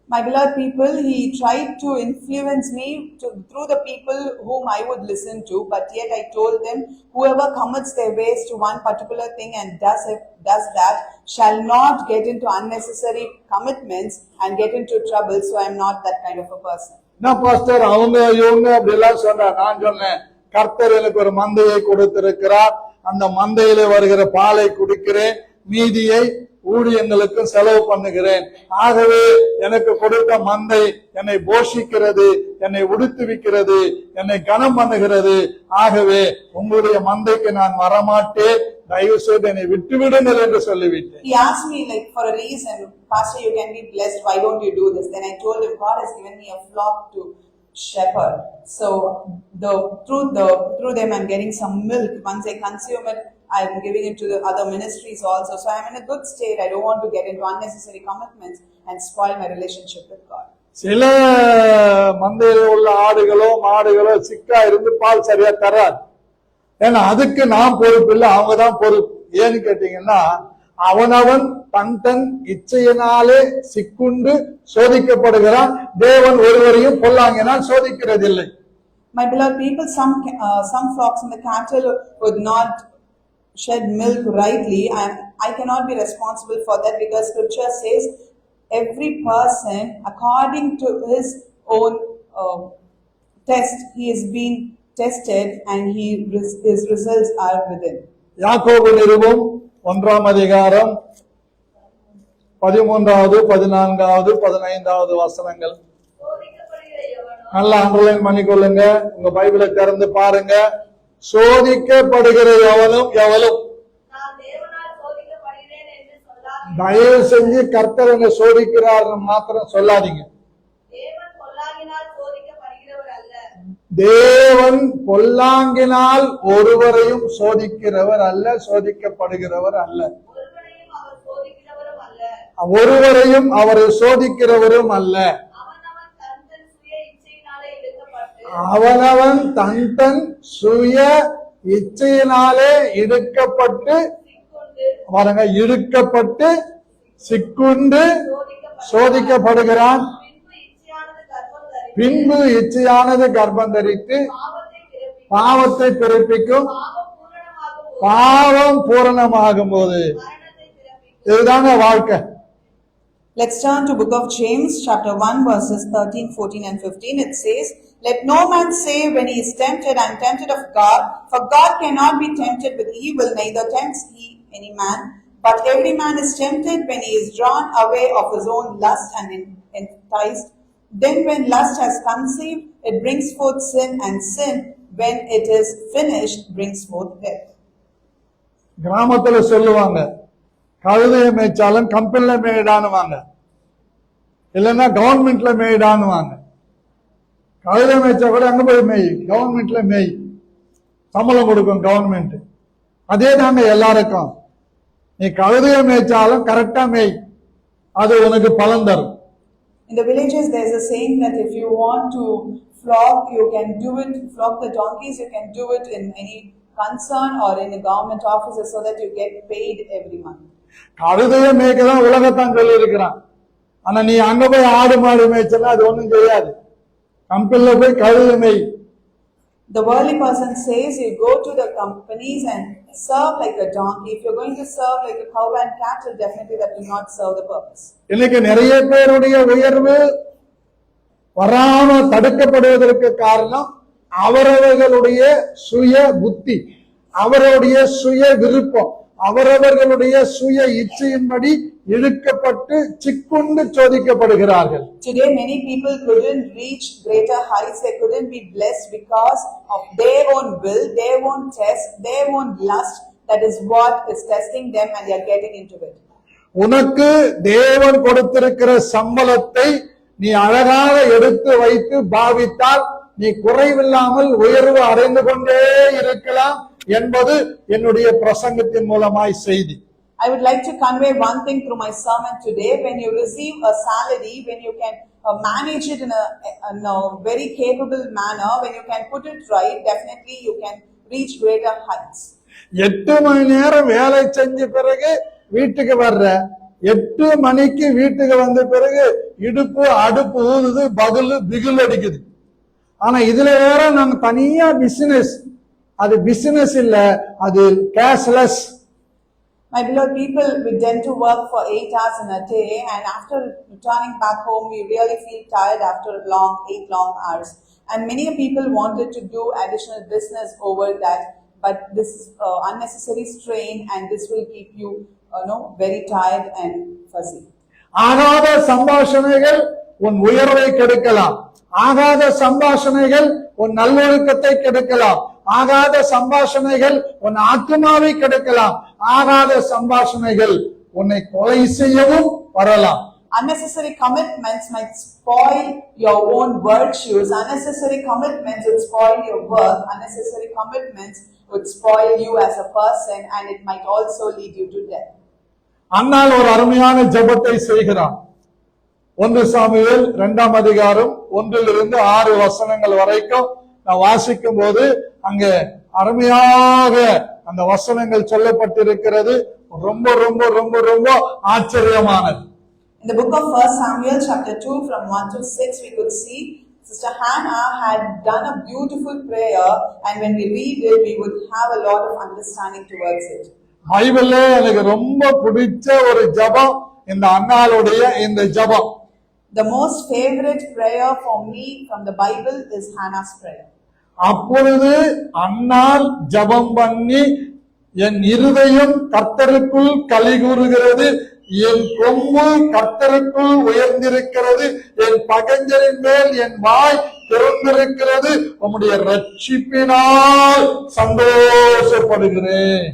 My beloved people, he tried to influence me through the people whom I would listen to, but yet I told them, whoever commits their ways to one particular thing and does that shall not get into unnecessary commitments and get into trouble, so I am not that kind of a person. நான் pastor அவங்க இவங்க அப்படி எல்லாம் சொன்னார். நான் சொன்னேன், கர்த்தர் எனக்கு ஒரு மந்தையை கொடுத்திருக்கிறார், அந்த மந்தையில வருகிற பாலை குடிக்கிறேன், மீதியை ஊழியங்களுக்கும் செலவு பண்ணுகிறேன். ஆகவே எனக்கு கொடுத்த மந்தை என்னை போஷிக்கிறது, என்னை உடுத்துவிக்கிறது, என்னை கனம் பண்ணுகிறது. ஆகவே உங்களுடைய மந்தைக்கு நான் வரமாட்டேன், தயவு செய்து என்னை விட்டுவிடுங்கள் என்று சொல்லிவிட்டேன். He asked me like for a reason, Pastor, you can be blessed, why don't you do this? Then I told him, God has given me a flock to shepherd, so through them I'm getting some milk. Once I consume it, I'm giving it to the other ministries also. So I'm in a good state. I don't want to get into unnecessary commitments and spoil my relationship with God. சில மந்தையில உள்ள ஆடுகளோ மாடுகளோ சிக்கா இருந்து பால் சரியா தராது. ஏன்னா அதுக்கு நான் பொறுப்பு இல்லை, அவங்க தான் பொறுப்பு. ஏன்னு கேட்டீங்கன்னா, அவனவன் தன் தன் இச்சையினாலே சிக்குண்டு சோதிக்கப்படுகிறான், தேவன் ஒருவரையும் பொல்லாங்கினால் சோதிக்கிறதில்லை. My beloved people, some flocks in the cattle would not shed milk rightly, and I cannot be responsible for that, because scripture says every person according to his own test, he is being tested and his results are within. யாக்கோபு நிருபம் 1ஆம் அதிகாரம் 13வது 14வது 15வது வசனங்கள். நல்லா underline பண்ணிக்கொள்ளுங்க, உங்க பைபிளை திறந்து பாருங்க. சோதிக்கப்படுகிற எவனும் தயவு செஞ்சு கர்த்தர் என்ன சோதிக்கிறார் மாத்திரம் சொல்லாதீங்க. தேவன் பொல்லாங்கினால் ஒருவரையும் சோதிக்கிறவர் அல்ல, சோதிக்கப்படுகிறவர் அல்ல. ஒருவரையும் அவரை சோதிக்கிறவரும் அல்ல. அவனவன் தன் தன் சுய இச்சையினாலே இழுக்கப்பட்டு சிக்குண்டு சோதிக்கப்படுகிறான். பின்பு இச்சையானது கர்ப்பம் தரித்து பாவத்தை பிறப்பிக்கும். பாவம் பூரணமாகும் போது இதுதாங்க வாழ்க்கை. Let's turn to book of James chapter 1 verses 13, 14 and 15. It says, let no man say when he is tempted, I am tempted of God, for God cannot be tempted with evil, neither tempts he any man. But every man is tempted when he is drawn away of his own lust and enticed. Then when lust has conceived, it brings forth sin, and sin, when it is finished, brings forth death. கிராமத்துல சொல்லுவாங்க, கழுதையை மேய்ச்சாலும் கம்பெனில மேய்டானுவாங்க, இல்லைன்னா கவர்மெண்ட்ல மேய்டானுவாங்க. கழுதை மேய்ச்சா கூட அங்க போய் மேய், கவர்மெண்ட்ல மேய், சம்பளம் கொடுக்கும் கவர்மெண்ட். அதே தாங்க எல்லாருக்கும். நீ கழுதையை மேய்ச்சாலும் கரெக்டா மேய், அது உனக்கு பலன் தரும். In the villages, there is a saying that if you want to flock, you can do it. Flock the donkeys, you can do it in any concern or in the government offices, so that you get paid every month. கழுதையை மேய்க்கதான் உலகத்தான் சொல்லி இருக்கிறான். ஆனா நீ அங்க போய் ஆடு மாடு மேய்ச்சனா அது ஒண்ணும் தெரியாது. கம்பெனில போய் கழுதை மேய். The worldly person says you go to the companies and serve like a donkey. If you're going to serve like a cow and cattle, definitely that will not serve the purpose. இன்னைக்கு நிறைய பேருடைய உயர்வு வராம தடுக்கப்படுவதற்கு காரணம் அவரவர்களுடைய சுய புத்தி, அவருடைய சுய விருப்பம், அவரவர்களுடைய சுய இச்சையின்படி இழுக்கப்பட்டு சிக்குண்டு சோதிக்கப்படுகிறார்கள். Today many people couldn't reach greater heights, they couldn't be blessed because of their own will, their own test, their own lust. That is what is testing them, and they are getting into it. உனக்கு தேவன் கொடுத்திருக்கிற சம்பளத்தை நீ அழகாக எடுத்து வைத்து பாவித்தால் நீ குறைவில்லாமல் உயர்வு அடைந்து கொண்டே இருக்கலாம் என்பது என்னுடைய பிரசங்கத்தின் மூலமாய் செய்தி. I would like to convey one thing through my sermon today. When you receive a salary, when you can manage it in a very capable manner, when you can put it right, definitely you can reach greater heights. 8 மணி நேரம் வேலை செஞ்ச பிறகு வீட்டுக்கு வர்ற, 8 மணிக்கு வீட்டுக்கு வந்த பிறகு இடுப்பு அடுப்பு ஊதுது, பகுலு பிகுல் அடிக்குது. ஆனா இதுல வேற நாங்க தனியா பிசினஸ். அது பிசினஸ் இல்ல, அது cashless. My beloved people, we tend to work for 8 hours in a day, and after returning back home, we really feel tired after 8 long hours. And many people wanted to do additional business over that, but this is unnecessary strain, and this will keep you, very tired and fuzzy. ஆகாத சம்பாஷணைகள் உன் உயர்வை கெடுக்கலாம். ஆகாத சம்பாஷணைகள் உன் நல்லொழுக்கத்தை கெடுக்கலாம். ஆகாத சம்பாஷணைகள் உன் ஆத்மாவை கெடுக்கலாம். ஆகாத சம்பாஷணைகள் உன்னை கொலை செய்யவும் வரலாம். Unnecessary commitments might spoil your own virtues. Unnecessary commitments would spoil your work. Unnecessary commitments would spoil you as a person, and it might also lead you to death. அன்னாள் ஒரு அருமையான ஜெபத்தை செய்கிறான். 1 சாமுவேல் 2ஆம் அதிகாரம் 1 to 6 வசனங்கள் வரைக்கும் நான் வாசிக்கும் போது அங்க அருமையாக அந்த வசனங்கள் சொல்லப்பட்டிருக்கிறது. ரொம்ப ரொம்ப ரொம்ப ரொம்ப ஆச்சரியமானது. In the book of 1 Samuel chapter 2 from 1 to 6 we could see Sister Hannah had done a beautiful prayer, and when we read it we would have a lot of understanding towards it. பைபிள்ல எனக்கு ரொம்ப பிடிச்ச ஒரு ஜெபம் இந்த அன்னாளுடைய இந்த ஜெபம். The most favorite prayer for me from the Bible is Hannah's prayer. அப்பொழுது அன்னாள் ஜெபம் பண்ணி, என் இருதயம் கர்த்தருக்குள் களிகூறுகிறது, என் கொம்பு கர்த்தருக்குள் உயர்ந்திருக்கிறது, என் பகைஞரின் மேல் என் வாய் திறந்திருக்கிறது, உம்முடைய ரட்சிப்பினால் சந்தோஷப்படுகிறேன்.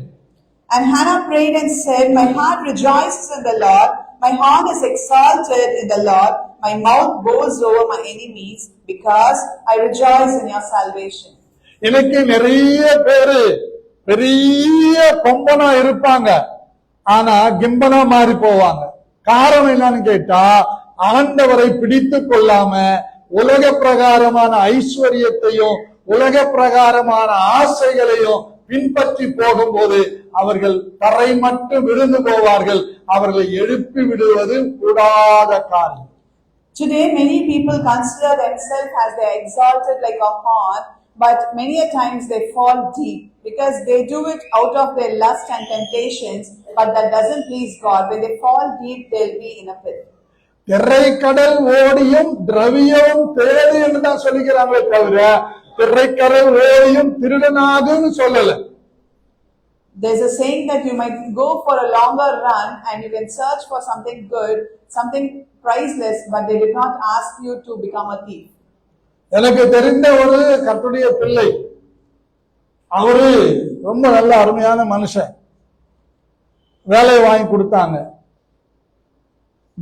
And Hannah prayed and said, my heart rejoices in the Lord, my heart is exalted in the Lord, my mouth boasts over my enemies, because I rejoice in your salvation. இன்னைக்கு நிறைய பேரு பெரிய கொம்பனா இருப்பாங்க, ஆனா கிம்பனா மாறி போவாங்க. காரணம் என்னன்னு கேட்டா, ஆண்டவரை பிடித்து கொள்ளாம உலக பிரகாரமான ஐஸ்வர்யத்தையும் உலக பிரகாரமான ஆசைகளையும் பின்பற்றி போகும்போது அவர்கள் தரை மட்டும் விழுந்து போவார்கள். அவர்களை எழுப்பி விடுவது கூடாத காரியம். Today many people consider themselves as they are exalted like a horn, but many a times they fall deep because they do it out of their lust and temptations, but that doesn't please God. When they fall deep, they'll be in a pit. திரைக்கடல் ஓடியும் திரவியம் தேடு என்று தான் சொல்லிக்கிறாங்களே தவிர திரைக்கடல் ஓடியும் திருடனாகுன்னு சொல்லல. There's a saying that you might go for a longer run and you can search for something good, something priceless, but they did not ask you to become a thief. எனக்கு தெரிந்த ஒரு கர்த்தருடைய பிள்ளை, அவரு ரொம்ப நல்ல அருமையான மனுஷன். வேலை வாங்கி கொடுத்தாங்க,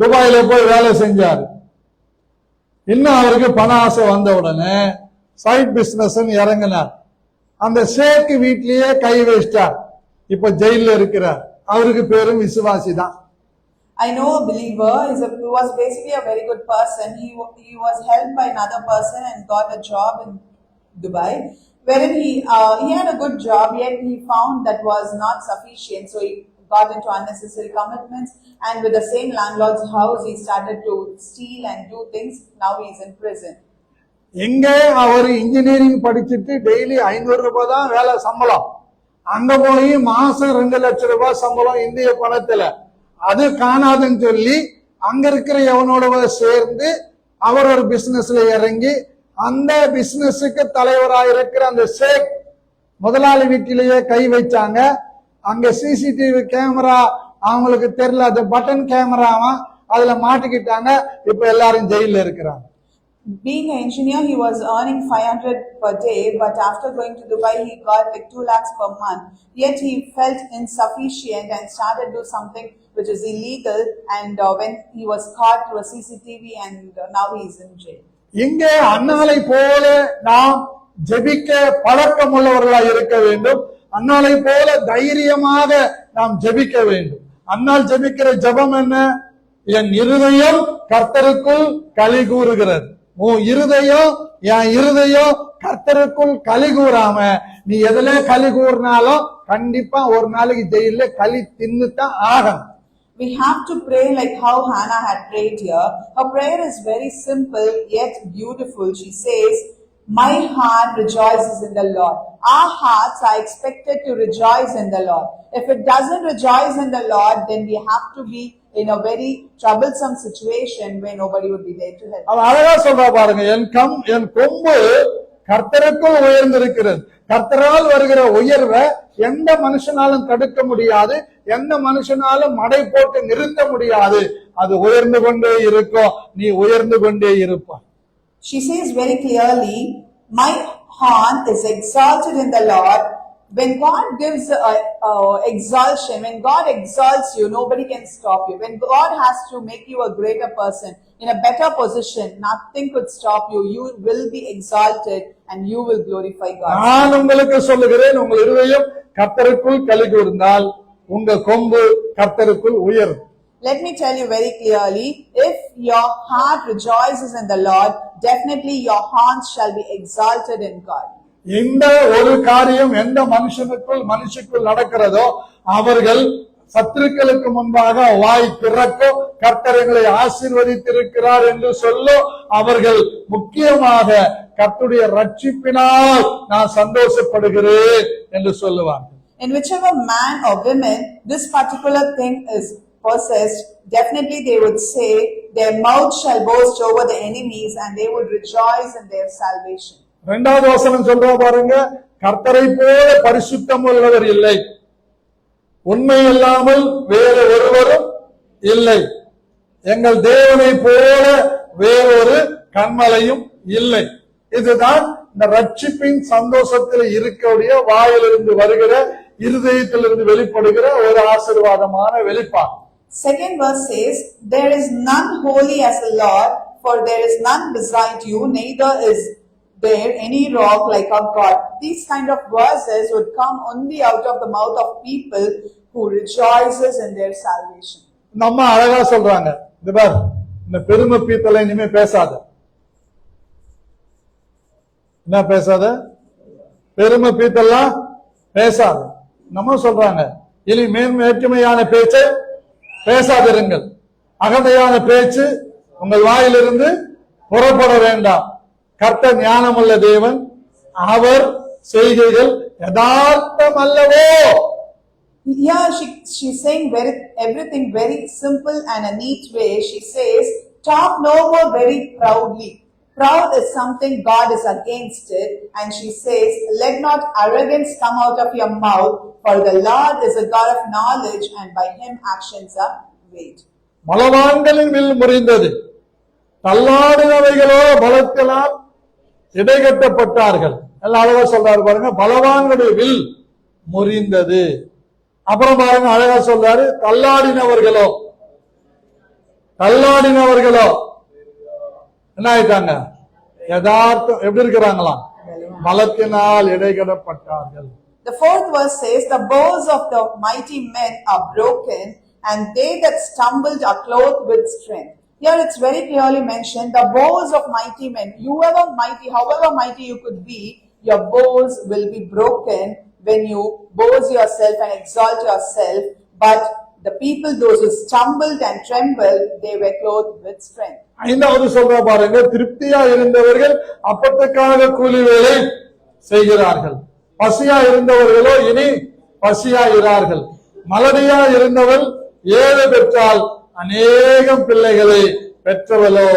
துபாயில போய் வேலை செஞ்சாரு. இன்னும் அவருக்கு பண ஆசை வந்த உடனே சைட் பிசினஸ் இறங்கினார். அந்த ஷேக் வீட்லயே கை வச்சிட்டார். இப்ப ஜெயில இருக்கிறார். அவருக்கு பேரும் விசுவாசி தான். I know a believer. He was basically a very good person. He was helped by another person and got a job in Dubai, wherein he had a good job, yet he found that was not sufficient. So he got into unnecessary commitments, and with the same landlord's house, he started to steal and do things. Now he is in prison. எங்க அவர் engineering படிச்சுட்டு daily 500 ரூபாய் தான் வேலை சம்பளம். அங்க போய் மாசம் 2 லட்சம் ரூபாய் சம்பளம் இந்திய பணத்துல. அது காணாதுன்னு சொல்லி அங்க இருக்கிற எவனோட சேர்ந்து அவர் ஒரு பிசினஸ்ல இறங்கி அந்த பிசினஸுக்கு தலைவராக இருக்கிற அந்த ஷேக் முதலாளி வீட்டிலேயே கை வச்சாங்க. அங்க சிசிடிவி கேமரா அவங்களுக்கு தெரியல, அது பட்டன் கேமராவா, அதுல மாட்டிக்கிட்டாங்க. இப்ப எல்லாரும் ஜெயில இருக்கிறாங்க. Being an engineer, he was earning 500 per day, but after going to Dubai, he got like 2 lakhs per month. Yet he felt insufficient and started to do something which is illegal, and when he was caught through a CCTV, and now he is in jail. இங்கே அன்னாளை போல நாம் ஜெபிக்க பழக்கம் உள்ளவர்களாக இருக்க வேண்டும். அன்னாளை போல தைரியமாக நாம் ஜெபிக்க வேண்டும். அன்னாள் ஜெபிக்கிற ஜெபம் என்ன? என் இருதயம் கர்த்தருக்குள் களி கூறுகிறது. உன் இருதயம், என் இருதயம் கர்த்தருக்குள் களி கூறாம நீ எதுல களி கூறினாலும் கண்டிப்பா ஒரு நாளைக்கு ஜெயில களி தின்னுதான் ஆகணும். We have to pray like how Hannah had prayed here. Her prayer is very simple yet beautiful. She says, "My heart rejoices in the Lord." Our hearts are expected to rejoice in the Lord. If it doesn't rejoice in the Lord, then we have to be in a very troublesome situation where nobody would be there to help. அவ அழகா சொல்றா பாருங்க, என் கொம்பு கர்த்தருக்குள் உயர்ந்திருக்கிறது. கர்த்தரால் வருகிற உயர்வை எந்த மனுஷனாலும் தடுக்க முடியாது, எந்த மனுஷனாலும் மடை போட்டு நிறுத்த முடியாது. அது உயர்ந்து கொண்டே இருக்கும், நீ உயர்ந்து கொண்டே இருப்பாய். She says very clearly, "My horn is exalted in the Lord." When God gives exaltation, when God exalts you, nobody can stop you. When God has to make you a greater person, in a better position, nothing could stop you. You will be exalted and you will glorify God. நான் உங்களுக்கு சொல்லுகிறேன், உங்கள் இருதயம் கர்த்தருக்குள் களி கூர்ந்தால் உங்க கொம்பு கர்த்தருக்குள் உயரும். Let me tell you very clearly, if your heart rejoices in the Lord, definitely your horns shall be exalted in God. இந்த ஒரு காரியம் எந்த மனுஷனுக்குள் நடக்கிறதோ அவர்கள் சத்துருக்களுக்கு முன்பாக வாய் திறக்கும், கர்த்தர்களை ஆசீர்வதித்திருக்கிறார் என்று சொல்லோ, அவர்கள் முக்கியமாக கர்த்தருடைய ரட்சிப்பினால் நான் சந்தோஷப்படுகிறேன் என்று சொல்லுவார்கள். In whichever man or women this particular thing is possessed, definitely they would say their mouth shall boast over the enemies and they would rejoice in their salvation. இரண்டாவது வசனம் சொல்றா பாருங்க, கர்த்தரை போல பரிசுத்தம் உள்ளவர் இல்லை, உண்மை இல்லாமல் வேறு ஒருவரும் இல்லை, எங்கள் தேவனை போல வேறொரு கன்மலையும் இல்லை. இதுதான் இந்த ரட்சிப்பின் சந்தோஷத்தில் இருக்கக்கூடிய வாயிலிருந்து வருகிற, இருதயத்திலிருந்து வெளிப்படுகிற ஒரு ஆசீர்வாதமான வெளிப்பாடு. Second verse says, "There is none holy as the Lord, for there is none beside you, neither is there any rock like our God." These kind of verses would come only out of the mouth of people who rejoices in their salvation. நம்ம அழகா சொல்றாங்க, இந்த பெருமை பீத்தலை இனிமே பேசாத. என்ன பேசாத? பெருமை பீத்தெல்லாம் பேசாத. நம்ம சொல்றாங்க, இனி மேன்மையான பேச்சை பேசாதிருங்கள், அகமையான பேச்சு உங்கள் வாயிலிருந்து புறப்பட வேண்டாம். கர்த்தர் ஞானமுள்ள தேவன், அவர் செய்கைகள் யதார்த்தம் அல்லவோ. Here she's saying everything very simple and a neat way. She says, talk no more very proudly. Proud is something God is against it. And she says, let not arrogance come out of your mouth, for the Lord is a God of knowledge and by him actions are weighed. பலவான்களின் வில் முறிந்தது, தள்ளாடினவைகளோ பலத்தினால் இடைகட்டப்பட்டார்கள். எல்லாம் அழகா சொல்றாரு பாருங்க, பலவான்களுடைய வில் முறிந்தது. அப்புறம் பாருங்க அழகா சொல்றாரு, தள்ளாடினவர்களோ என்ன ஆயிட்டாங்க? யதார்த்தம் எப்படி இருக்கிறாங்களாம்? பலத்தினால் இடைகட்டப்பட்டார்கள். The fourth verse says, the bows of the mighty men are broken, and they that stumbled are clothed with strength. Here it's very clearly mentioned, the bows of mighty men. However mighty you could be, your bows will be broken when you boast yourself and exalt yourself. But the people, those who stumbled and trembled, they were clothed with strength. ஐந்தாவது சொல்ற பாருங்க, திருப்தியா இருந்தவர்கள் அப்பத்துக்காக கூலி வேலை செய்கிறார்கள், பசியா இருந்தவர்களோ இனி பசியாகிறார்கள், மலடியா இருந்தவள் ஏழு பெற்றால் அநேகம் பிள்ளைகளை பெற்றவளோ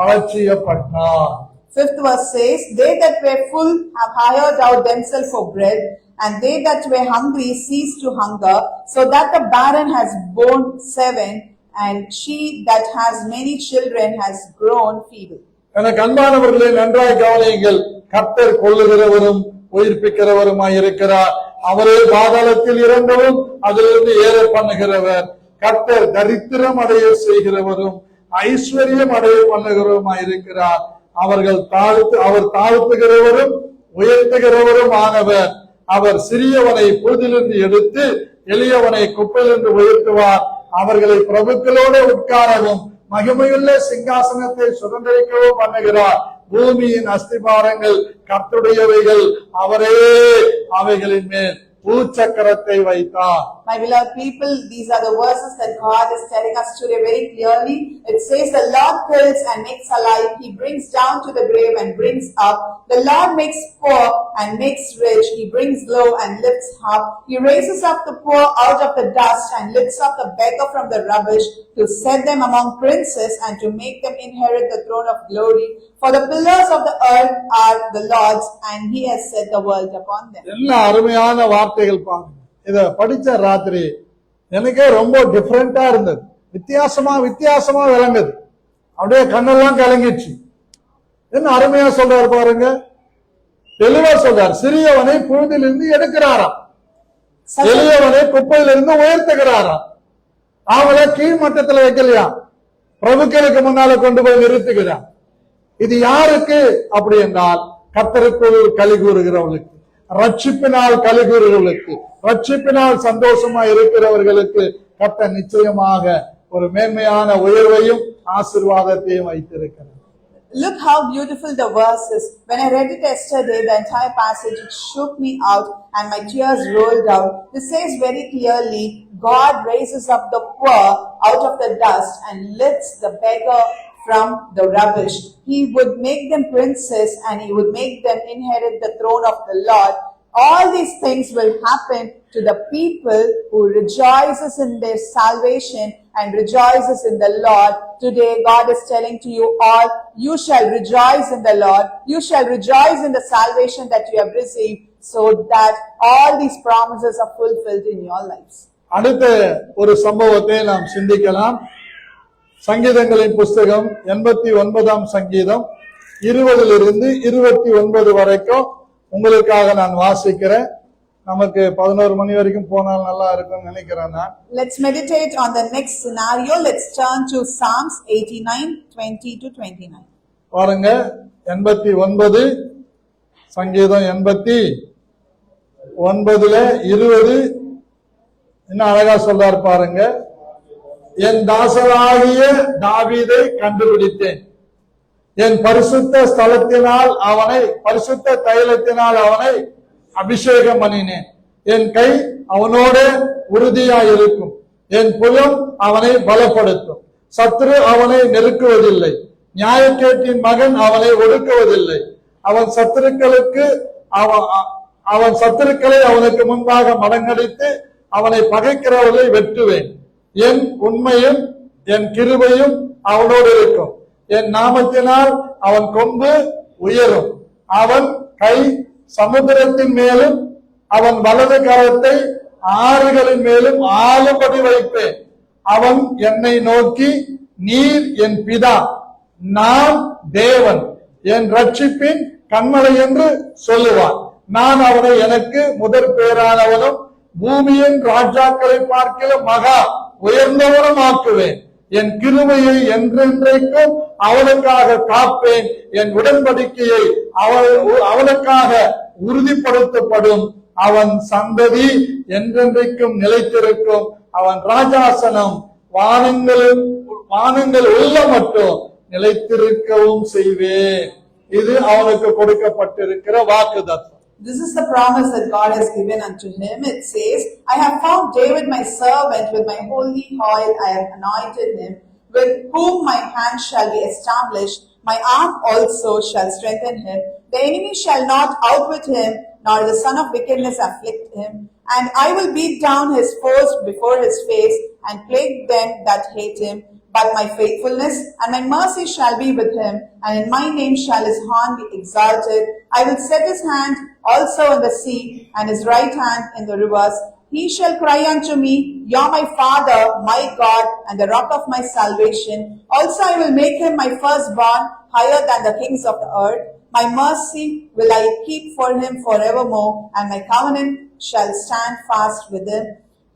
அலட்சியப்பட்டார். Fifth verse says, they that were full have hired out themselves for bread, and they that were hungry ceased to hunger, so that the barren has borne 7, and she that has many children has grown feeble. எனக்கு அன்பானவர்களே, நன்றாய் கவனியுங்கள். கர்த்தர் கொல்லுகிறவரும் உயிர்ப்பிக்கிறவருமாய் இருக்கிறார். அவரே பாதாளத்தில் இறந்தவும் அதிலிருந்து ஏற பண்ணுகிறவர். கர்த்தர் தரித்திரம் அடைய செய்கிறவரும் ஐஸ்வர்யம் அடைய பண்ணுகிறவருமாய் இருக்கிறார். அவர் தாழ்த்துகிறவரும் உயர்த்துகிறவரும் ஆனவர். அவர் சிறியவனை புழுதிலிருந்து எடுத்து எளியவனை குப்பையிலிருந்து உயர்த்துவார். அவர்களை பிரபுக்களோடு உட்காரவும் மகிமையுள்ள சிங்காசனத்தை சுதந்திரிக்கவும் பண்ணுகிறார். பூமியின் அஸ்திபாரங்கள் கர்த்தருடையவைகள், அவரே அவைகளின் மேல் பூச்சக்கரத்தை வைத்தார். My beloved people, these are the verses that God is telling us today very clearly. It says the Lord kills and makes alive. He brings down to the grave and brings up. The Lord makes poor and makes rich. He brings low and lifts up. He raises up the poor out of the dust and lifts up the beggar from the rubbish, to set them among princes and to make them inherit the throne of glory. For the pillars of the earth are the Lord's, and He has set the world upon them. என்ன அருமையான வார்த்தைகள் பாருங்க. இத படிச்ச ராத்திரி எனக்கே ரொம்ப டிஃபரெண்டா இருந்தது. வித்தியாசமா விளங்குது. அப்படியே கண்ணெல்லாம் கலங்கிச்சு. என்ன அருமையா சொல்றாரு பாருங்க. தெளிவா சொல்றார். சிறியவனை புழுதிலிருந்து எடுக்கிறாராம், எளியவனை குப்பையிலிருந்து உயர்த்துகிறாராம். அவளை கீழ்மட்டத்தில் வைக்கலையா, பிரபுக்களுக்கு முன்னால கொண்டு போய் நிறுத்துகிறார். இது யாருக்கு அப்படி என்றால், கர்த்தருக்குள் களி கூறுகிறவர்களுக்கு, ரட்சிப்பினால் களி கூறுகிறவர்களுக்கு, ரட்சிப்பினால் சந்தோஷமா இருக்கிறவர்களுக்கு கர்த்தர் நிச்சயமாக ஒரு மேன்மையான உயர்வையும் ஆசீர்வாதத்தையும் வைத்திருக்கிறார். Look how beautiful the verse is. When I read it yesterday, the entire passage, it shook me out and my tears rolled down. This says very clearly, God raises up the poor out of the dust and lifts the beggar from the rubbish. He would make them princes and He would make them inherit the throne of the Lord. All these things will happen to the people who rejoices in their salvation and rejoices in the Lord. Today God is telling to you all, you shall rejoice in the Lord. You shall rejoice in the salvation that you have received, so that all these promises are fulfilled in your lives. அடுத்த ஒரு சம்பவத்தை நாம் சிந்திக்கலாம். சங்கீதங்களின் புஸ்தகம் 89ஆம் சங்கீதம் 20 29 வரைக்கும் உங்களுக்காக நான் வாசிக்கிறேன். நமக்கு 11 மணி வரைக்கும் போனால் நல்லா இருக்கும் நினைக்கிறேன் நான். Let's meditate on the next scenario. Let's turn to Psalms 89, 20 to 29. பாருங்க, 89 சங்கீதம் 89ல 20 என்ன அழகா சொல்றாரு பாருங்க. என் தாசராகிய தாவீதை கண்டுபிடித்தேன், என் பரிசுத்த ஸ்தலத்தினால் அவனை, பரிசுத்த தைலத்தினால் அவனை அபிஷேகம் பண்ணினேன். என் கை அவனோட உறுதியாயிருக்கும், என் புயம் அவனை பலப்படுத்தும். சத்ரு அவனை நெருக்குவதில்லை, நியாயக்கேட்டின் மகன் அவனை ஒடுக்குவதில்லை. அவன் சத்துருக்களை அவனுக்கு முன்பாக மடங்கடித்து அவனை பகைக்கிறவர்களை வெட்டுவேன். என் உண்மையும் என் கிருபையும் அவனோடு இருக்கும். என் நாமத்தினால் அவன் கொம்பு உயரும். அவன் கை சமுத்திரத்தின் மேலும் அவன் வலது கரத்தை ஆறுகளின் மேலும் ஆளும்படி வைப்பேன். அவன் என்னை நோக்கி, நீர் என் பிதா, நான் தேவன், என் ரட்சிப்பின் கண்மலை என்று சொல்லுவான். நான் அவனை எனக்கு முதற் பேரானவனும் பூமியின் ராஜாக்களை பார்க்கிலும் மகா உயர்ந்தவனும் ஆக்குவேன். என் கிருபையை என்றென்றைக்கும் அவனுக்காக காப்பேன். என் உடன்படிக்கையை அவனுக்காக உறுதிப்படுத்தப்படும். அவன் சந்ததி என்றென்றைக்கும் நிலைத்திருக்கும். அவன் ராஜாசனம் வானங்கள் உள்ள மட்டும் நிலைத்திருக்கவும் செய்வேன். இது அவனுக்கு கொடுக்கப்பட்டிருக்கிற வாக்குத்தத்தம். This is the promise that God has given unto him. It says, I have found David my servant, with my holy oil I have anointed him, with whom my hand shall be established. My arm also shall strengthen him. The enemy shall not outwit him, nor the son of wickedness afflict him. And I will beat down his foes before his face, and plague them that hate him. But my faithfulness and my mercy shall be with him, and in my name shall his horn be exalted. I will set his hand also in the sea, and his right hand in the rivers. He shall cry unto me, You are my Father, my God, and the rock of my salvation. Also I will make him my firstborn, higher than the kings of the earth. My mercy will I keep for him forevermore, and my covenant shall stand fast with him.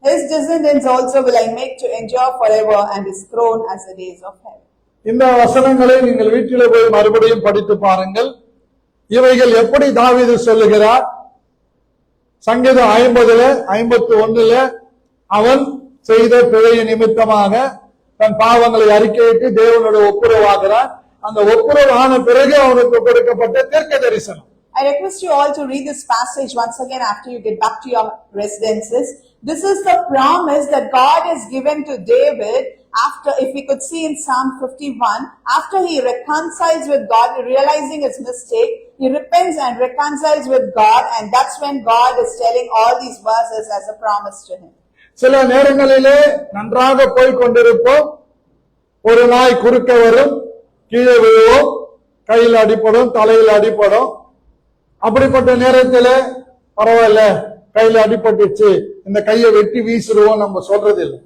His descendants also will I make to endure forever, and his throne as the days of heaven. இந்த வசனங்களை நீங்கள் வீட்டிலே போய் மறுபடியும் படித்து பாருங்கள். இவைகள் எப்படி தாவீது சொல்லுகிறார்? சங்கீதம் 51ல அவன் செய்த பிழை நிமித்தமாக தன் பாவங்களை அறிக்கையிட்டு தேவனோட ஒப்புரவாகிறான். அந்த ஒப்புரவான பிறகு அவனுக்கு கொடுக்கப்பட்ட தீர்க்க தரிசனம். I request you all to read this passage once again after you get back to your residences. This is the promise that God has given to David after, if we could see in Psalm 51, after he reconciles with God, realizing his mistake, he repents and reconciles with God, and that's when God is telling all these verses as a promise to him. சில நேரங்களிலே நன்றாக போய் கொண்டிருப்போம், ஒரு நாய் குறுக்க வரும், கீழே விழுவோம், கையில் அடிப்படும், தலையில் அடிப்படும். அப்படிப்பட்ட நேரத்தில் பரவாயில்ல, கையில அடிபட்டுச்சு, இந்த கையை வெட்டி வீசிடுவோம் நம்ம சொல்றது இல்லை.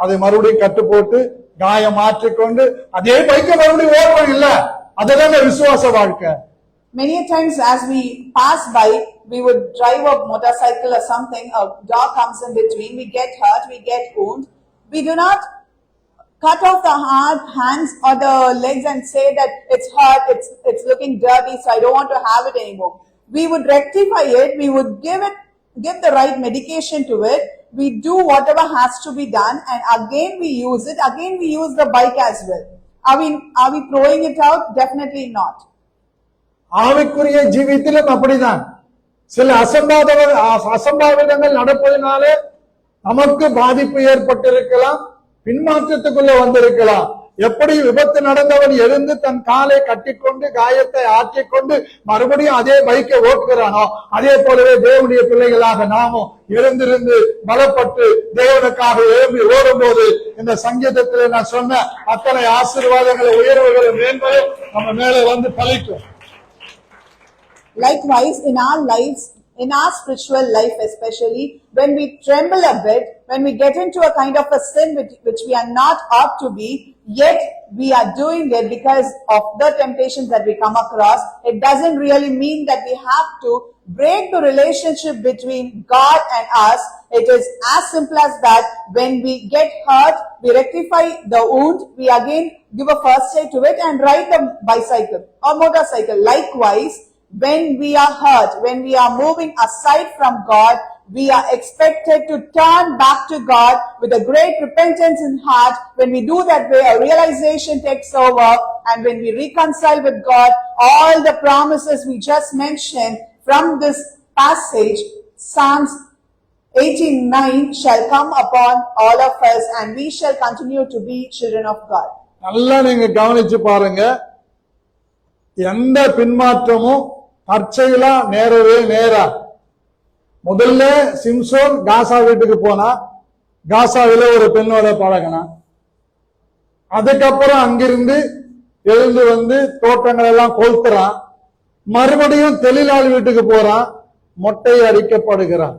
அதை மறுபடியும் கட்டு போட்டு காயம் மாற்றிக்கொண்டு அதே பைக்க மறுபடியும் ஓடுறோம் இல்ல, அதுதானே விசுவாச வாழ்க்கை. Many times as we pass by, we would drive a motorcycle or something, a dog comes in between, we get hurt, we get wounded. We do not cut off the hands or the legs and say that it's hurt, it's looking dirty, so I don't want to have it anymore. We would rectify it, we would give the right medication to it, we do whatever has to be done, and again we use it, again we use the bike as well. Are we throwing it out? Definitely not. ஆவிக்குரிய ஜீவித்திலும் அப்படிதான். சில அசம்பாவிதங்கள் நடப்பதனாலே நமக்கு பாதிப்பு ஏற்பட்டிருக்கலாம், பின்மாற்றத்துக்குள்ள வந்திருக்கலாம். எப்படி விபத்து நடந்தவன் எழுந்து தன் காலை கட்டிக்கொண்டு காயத்தை ஆற்றிக்கொண்டு மறுபடியும் அதே பைக்கை ஓட்டுகிறானோ, அதே போலவே தேவனுடைய பிள்ளைகளாக நாமும் எழுந்திருந்து பலப்பட்டு தேவனுக்காக எழும்பி ஓடும்போது இந்த சங்கீதத்தில் நான் சொன்ன அத்தனை ஆசீர்வாதங்களை உயர்வுகளும் மேன்மையும் நம்ம மேலே வந்து பலிக்கும். Likewise, in our lives, in our spiritual life especially, when we tremble a bit, when we get into a kind of a sin which we are not ought to be, yet we are doing it because of the temptations that we come across, it doesn't really mean that we have to break the relationship between God and us. It is as simple as that. When we get hurt, we rectify the wound, we again give a first aid to it and ride the bicycle or motorcycle. Likewise, when we are hurt, when we are moving aside from God, we are expected to turn back to God with a great repentance in heart. When we do that way, a realization takes over, and when we reconcile with God, all the promises we just mentioned from this passage, Psalms 18:9, shall come upon all of us, and we shall continue to be children of God. நல்லா நீங்க கவனிச்சு பாருங்க, எந்த பின்மாற்றமும் தற்செயலா நேரவே நேரா. முதல்ல சிம்சோன் காசா வீட்டுக்கு போனா, காசாவில ஒரு பெண்ணோட பழகினான். அதுக்கப்புறம் அங்கிருந்து எழுந்து வந்து தோட்டங்கள் எல்லாம் கொளுத்துறான். மறுபடியும் தெளிலாளி வீட்டுக்கு போறான், மொட்டை அடிக்கப்படுகிறான்.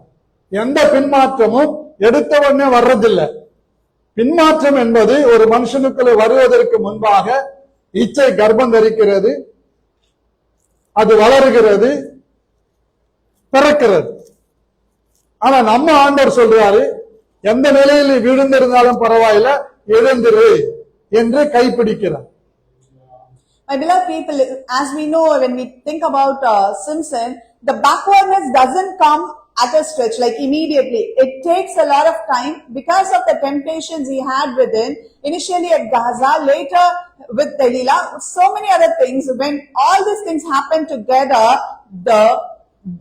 எந்த பின்மாற்றமும் எடுத்த உடனே வர்றதில்லை. பின்மாற்றம் என்பது ஒரு மனுஷனுக்குள்ள வருவதற்கு முன்பாக இச்சை கர்ப்பம் தரிக்கிறது, அது வளருகிறது, பிறக்கிறது. ஆனா நம்ம ஆண்டவர் சொல்றாரு, எந்த நிலையில் விழுந்திருந்தாலும் பரவாயில்ல, எழுந்திரு என்று கைப்பிடிக்கிறார். My beloved people, as we know, when we think about Samson, the backwardness doesn't come at a stretch, like immediately. It takes a lot of time because of the temptations he had within, initially at Gaza, later with Delilah, so many other things. When all these things happen together, the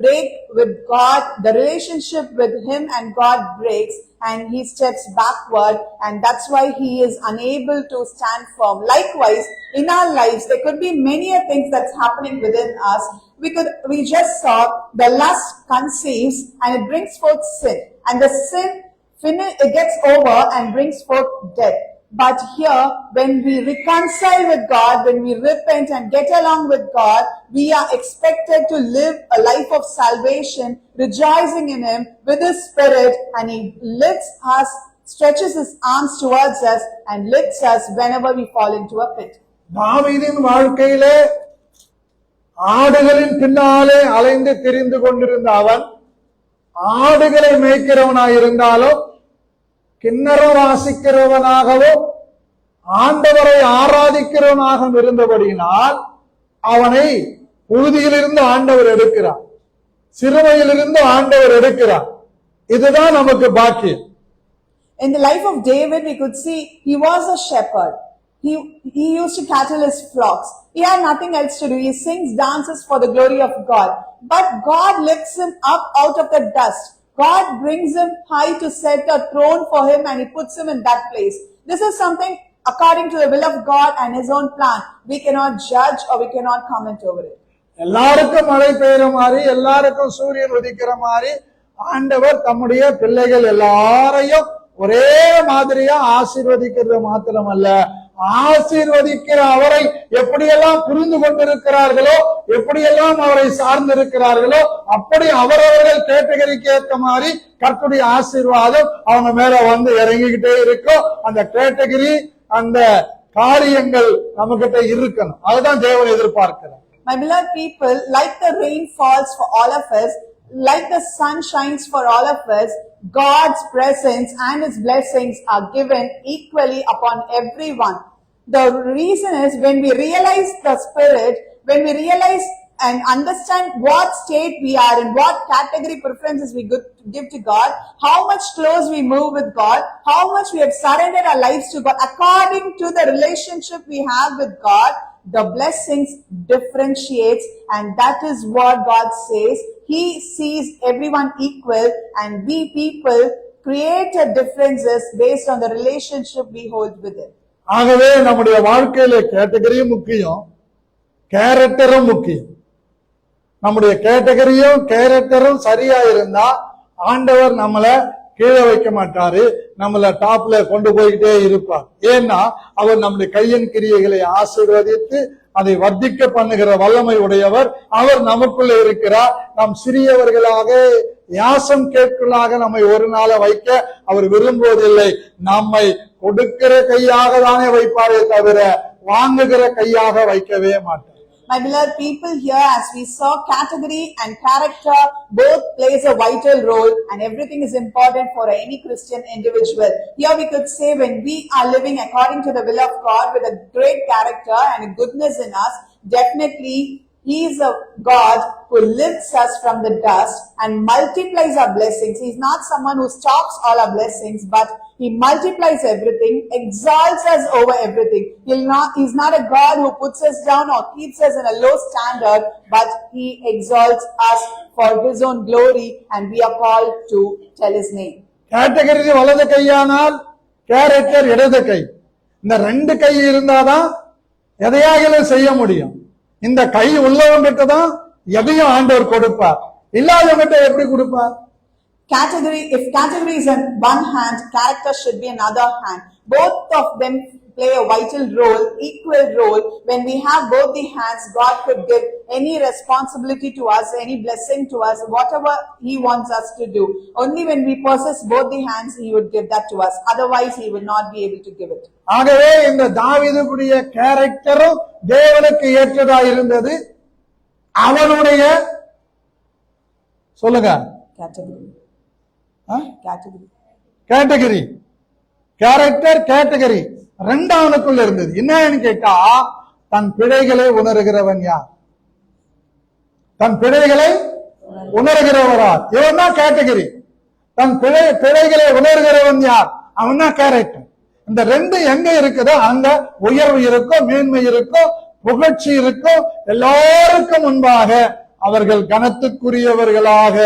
break with God, the relationship with him and God breaks, and he steps backward, and that's why he is unable to stand firm. Likewise, in our lives, there could be many things that's happening within us. We just saw the lust conceives and it brings forth sin, and the sin it gets over and brings forth death. But here, when we reconcile with God, when we repent and get along with God, we are expected to live a life of salvation, rejoicing in Him with His Spirit, and He lifts us, stretches His arms towards us, and lifts us whenever we fall into a pit. தாவீதின் வாழ்க்கையிலே ஆடுகளின் பின்னாலே அலைந்து திரிந்து கொண்டிருந்த அவன் ஆடுகளை மேய்க்கிறவனாயிருந்தாலும் கிண்ணறம் வாசிக்கிறவனாகவும் ஆண்டவரை ஆராதிக்கிறவனாகவும் இருந்தபடியினால் அவனை புழுதியிலிருந்து ஆண்டவர் எடுக்கிறார், சிறுமையிலிருந்து ஆண்டவர் எடுக்கிறார். இதுதான் நமக்கு பாக்கியம். In the life of David, we could see he was a shepherd. he used to cattle his flocks. He had nothing else to do. He sings, dances for the glory of God. But God lifts him up out of the dust. God brings him high to set a throne for him, and he puts him in that place. This is something according to the will of God and his own plan. We cannot judge or we cannot comment over it. எல்லாருக்கும் மழை பெய்யற மாதிரி, எல்லாருக்கும் சூரியன் உதிக்கிற மாதிரி ஆண்டவர் தம்முடைய பிள்ளைகள் எல்லாரையும் ஒரே மாதிரியா ஆசீர்வதிக்கிறது மாத்திரமல்ல, ஆசீர்வதிக்கிற அவரை எப்படியெல்லாம் புரிந்து கொண்டிருக்கிறார்களோ, எப்படியெல்லாம் அவரை சார்ந்திருக்கிறார்களோ, அப்படி அவரவர்கள் கேட்டகரிக்கு ஏற்ற மாதிரி கர்த்தருடைய ஆசீர்வாதம் அவங்க மேல வந்து இறங்கிக்கிட்டே இருக்கும். அந்த கேட்டகரி, அந்த காரியங்கள் நம்ம கிட்ட இருக்கணும். அதுதான் தேவன் எதிர்பார்க்கிறார். My beloved people, like the rain falls for all of us, like the sun shines for all of us, God's presence and his blessings are given equally upon everyone. The reason is when we realize the Spirit, when we realize and understand what state we are in, what category preferences we give to God, how much close we move with God, how much we have surrendered our lives to God, according to the relationship we have with God, the blessings differentiates, and that is what God says. He sees everyone equal, and we people created differences based on the relationship we hold with Him. ஆகவே நம்முடைய வாழ்க்கையில கேட்டகரியும் முக்கியம், கேரக்டரும் முக்கியம். நம்முடைய கேட்டகரியும் கேரக்டரும் சரியா இருந்தா ஆண்டவர் நம்மள கீழே வைக்க மாட்டாரு, நம்மள டாப்ல கொண்டு போய்கிட்டே இருப்பார். ஏன்னா அவர் நம்முடைய கையின் கிரியைகளை ஆசீர்வதித்து அதை வர்த்திக்க பண்ணுகிற வல்லமை உடையவர். அவர் நமக்குள்ள இருக்கிறார். நாம் சிறியவர்களாக யாசம் கேட்கலாக நம்மை ஒரு நாள வைக்க அவர் விரும்புவதில்லை. நம்மை கொடுக்கிற கையாக தானே வைப்பாரே தவிர வாங்குகிற கையாக வைக்கவே மாட்டார். My beloved people, here as we saw, category and character both plays a vital role, and everything is important for any Christian individual. Here we could say when we are living according to the will of God with a great character and a goodness in us, definitely He is a God who lifts us from the dust and multiplies our blessings. He is not someone who stops all our blessings, but He multiplies everything, exalts us over everything. He is not a God who puts us down or keeps us in a low standard, but He exalts us for His own glory, and we are called to tell His name. Category வலது கையானால் character இடது கை. இந்த ரெண்டு கை இருந்தாதான் எதையாகிலும் செய்ய முடியும். இந்த கை உள்ளவங்கிட்ட தான் எதையும் ஆண்டவர் கொடுப்பார், இல்லாதவங்கிட்ட எப்படி கொடுப்பார்? If category is in one hand, character should be another hand. Both of them play a vital role, equal role. When we have both the hands, God could give any responsibility to us, any blessing to us, whatever He wants us to do. Only when we possess both the hands, He would give that to us. Otherwise, He would not be able to give it. ஆகவே இந்த தாவீதுடைய கேரக்டரும் தேவனுக்கு ஏற்றதா இருந்தது. அவனுடைய சொல்லுங்க category character category ரெண்டாவனுக்குள்ள இருந்தது. என்னன்னு கேட்டா, தன் பிழைகளை உணர்கிறவன் யார்? தன் பிழைகளை உணர்கிறவரா? இவன் தான் கேட்டகரி. தன் பிழைகளை உணர்கிறவன் யார்? அவன் தான் கேரக்டர். இந்த ரெண்டு எங்க இருக்குதோ அங்க உயர்வு இருக்கும், மேன்மை இருக்கும், புகழ்ச்சி இருக்கும். எல்லாருக்கும் முன்பாக அவர்கள் கனத்துக்குரியவர்களாக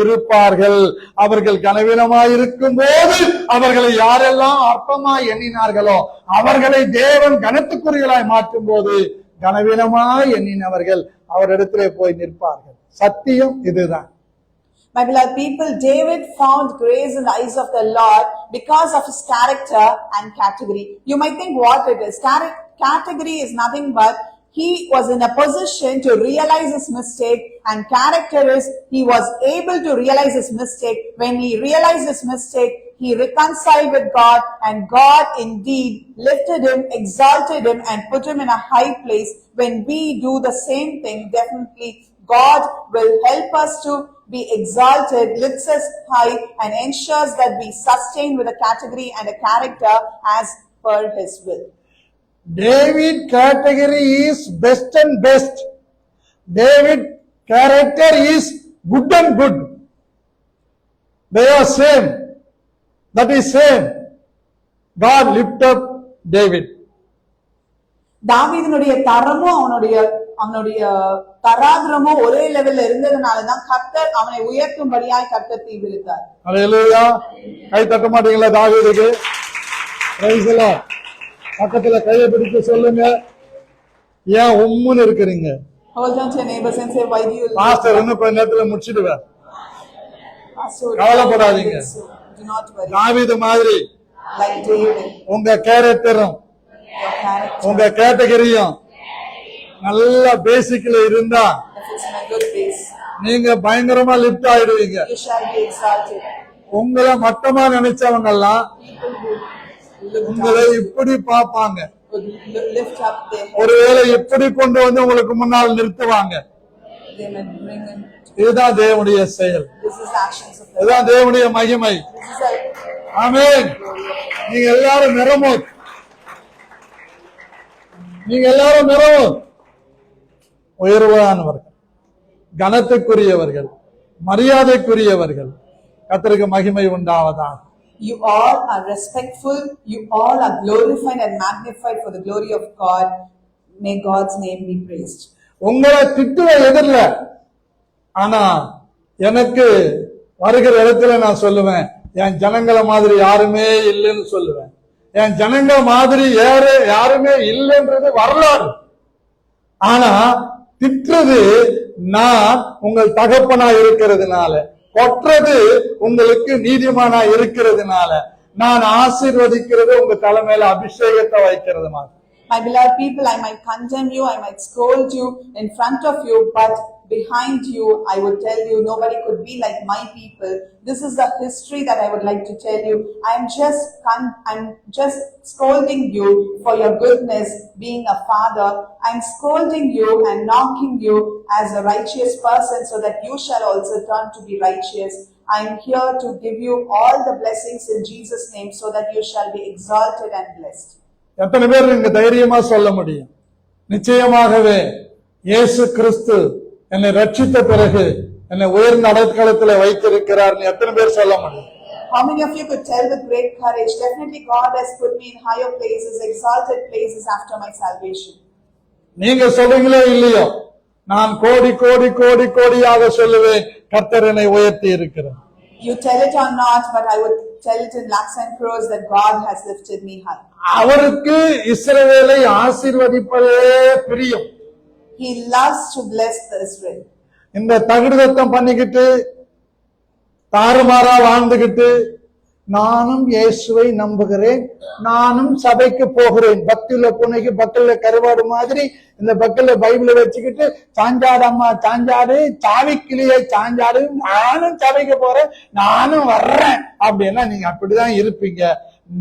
இருப்பார்கள். அவர்கள் கனவீனமாயிருக்கும் போது அவர்களை யாரெல்லாம் அற்பமாய் எண்ணினார்களோ அவர்களை தேவன் கனத்துக்குரியவர்களாய் மாற்றும் போது கனவீனமாய் எண்ணினவர்கள் அவரிடத்திலே போய் நிற்பார்கள். சத்தியம் இதுதான். My beloved people, David found grace in the eyes of the Lord because of his character and category. You might think what it is. Category is nothing but he was in a position to realize his mistake, and character is he was able to realize his mistake. When he realized his mistake, he reconciled with God, and God indeed lifted him, exalted him, and put him in a high place. When we do the same thing, definitely God will help us to be exalted, lifts us high, and ensures that we sustain with a category and a character as per His will. David category is best and best. David character is good and good. They are same. That is same. God lift up David. தாவீதினுடைய தரமும் அவனுடைய தராதரமும் ஒரே லெவல்ல இருந்ததுனாலதான் கர்த்தர் அவனை உயர்த்தும்படியாய் கர்த்தர் தீவிரித்தார். அல்லேலூயா. கை தட்ட மாட்டீங்களா தாவீதுக்கு? Praise the Lord. பக்கத்துல கையை பிடிச்சு சொல்லுங்க, ஏன் உம்முன்னு இருக்கிறீங்க? Hold on to your neighbors and say, why do you pastor இன்னும் கொஞ்ச நேரத்துல முடிச்சிடுவேன், so கவலைப்படாதீங்க. do not worry. தாவீது மாதிரி Like David, உங்க கேரக்டரும் your character, உங்க கேட்டகரியும் நல்ல பேசிக்ல இருந்தா if it's in a good place, நீங்க பயங்கரமா லிப்ட் ஆயிடுவீங்க. you shall be exalted. உங்களை மட்டமா நினைச்சவங்க எல்லாம் People who look உங்களை down இப்படி பார்ப்பாங்க. would lift up their head. ஒருவேளை இப்படி கொண்டு வந்து உங்களுக்கு முன்னால் நிறுத்துவாங்க. They may bring in. இதுதான் தேவனுடைய செயல், This is the actions of the இதுதான் தேவனுடைய மகிமை. This is a ஆமென். நீங்க எல்லாரும் நிறமோத், நீங்க எல்லாரும் நிறமோத், உயர்வானவர்கள், கனத்துக்குரியவர்கள், மரியாதைக்குரியவர்கள். கர்த்தருக்கு மகிமை உண்டாவதாக. You all are respectful, you all are glorified and magnified for the glory of God. May God's name be praised. உங்களை திட்டுவ எதிரில, ஆனா எனக்கு வருகிற இடத்துல நான் சொல்லுவேன், என் ஜனங்களை மாதிரி யாருமே இல்லைன்னு சொல்லுவேன். என் ஜனங்கள் மாதிரி யாருமே இல்லைன்றது வரலாறு. ஆனா திட்டுறது நான் உங்கள் தகப்பனா இருக்கிறதுனால, கொற்றது உங்களுக்கு நீதிமானா இருக்கிறதுனால, நான் ஆசீர்வதிக்கிறது உங்க தலைமையில அபிஷேகத்தை வைக்கிறது மாதிரி. My beloved people, I might condemn you, I might scold you in front of you, but behind you, I would tell you, nobody could be like my people. This is the history that I would like to tell you. I'm just scolding you for your goodness, being a father. I'm scolding you and knocking you as a righteous person so that you shall also turn to be righteous. I'm here to give you all the blessings in Jesus' name so that you shall be exalted and blessed. எத்தனை பேர் நீங்க தைரியமா சொல்ல முடியும்? நிச்சயமாகவே இயேசு கிறிஸ்து என்னை ரட்சித்த பிறகு என்னை உயர்ந்த அடைக்கலத்துல வைத்திருக்கிறார். எத்தனை பேர் சொல்ல முடியும்? How many of you could tell with great courage, definitely God has put me in higher places, exalted places after my salvation? நீங்க சொல்றீங்களோ இல்லையோ, நான் கோடி கோடி கோடி கோடியாக சொல்லுவேன், கர்த்தர் என்னை உயர்த்தி இருக்கிறார். You tell it or not, but I would tell it in lakhs and crores that God has lifted me high. அவருக்கு இஸ்ரவேலை ஆசீர்வதிப்பதே பிரியம். He loves to bless the Israel. இந்த தகுடுதத்தம் பண்ணிக்கிட்டு தாறுமாறா வாழ்ந்துகிட்டு, நானும் இயேசுவை நம்புகிறேன், நானும் சபைக்கு போகிறேன், பக்தியில பூனைக்கு பக்கல்ல கருவாடு மாதிரி இந்த பக்கல்ல பைபிளை வச்சுக்கிட்டு, சாஞ்சாடு அம்மா சாஞ்சாடு, சாவிக்கிளியை சாஞ்சாடு, நானும் சபைக்கு போறேன், நானும் வர்றேன் அப்படின்னா நீங்க அப்படிதான் இருப்பீங்க.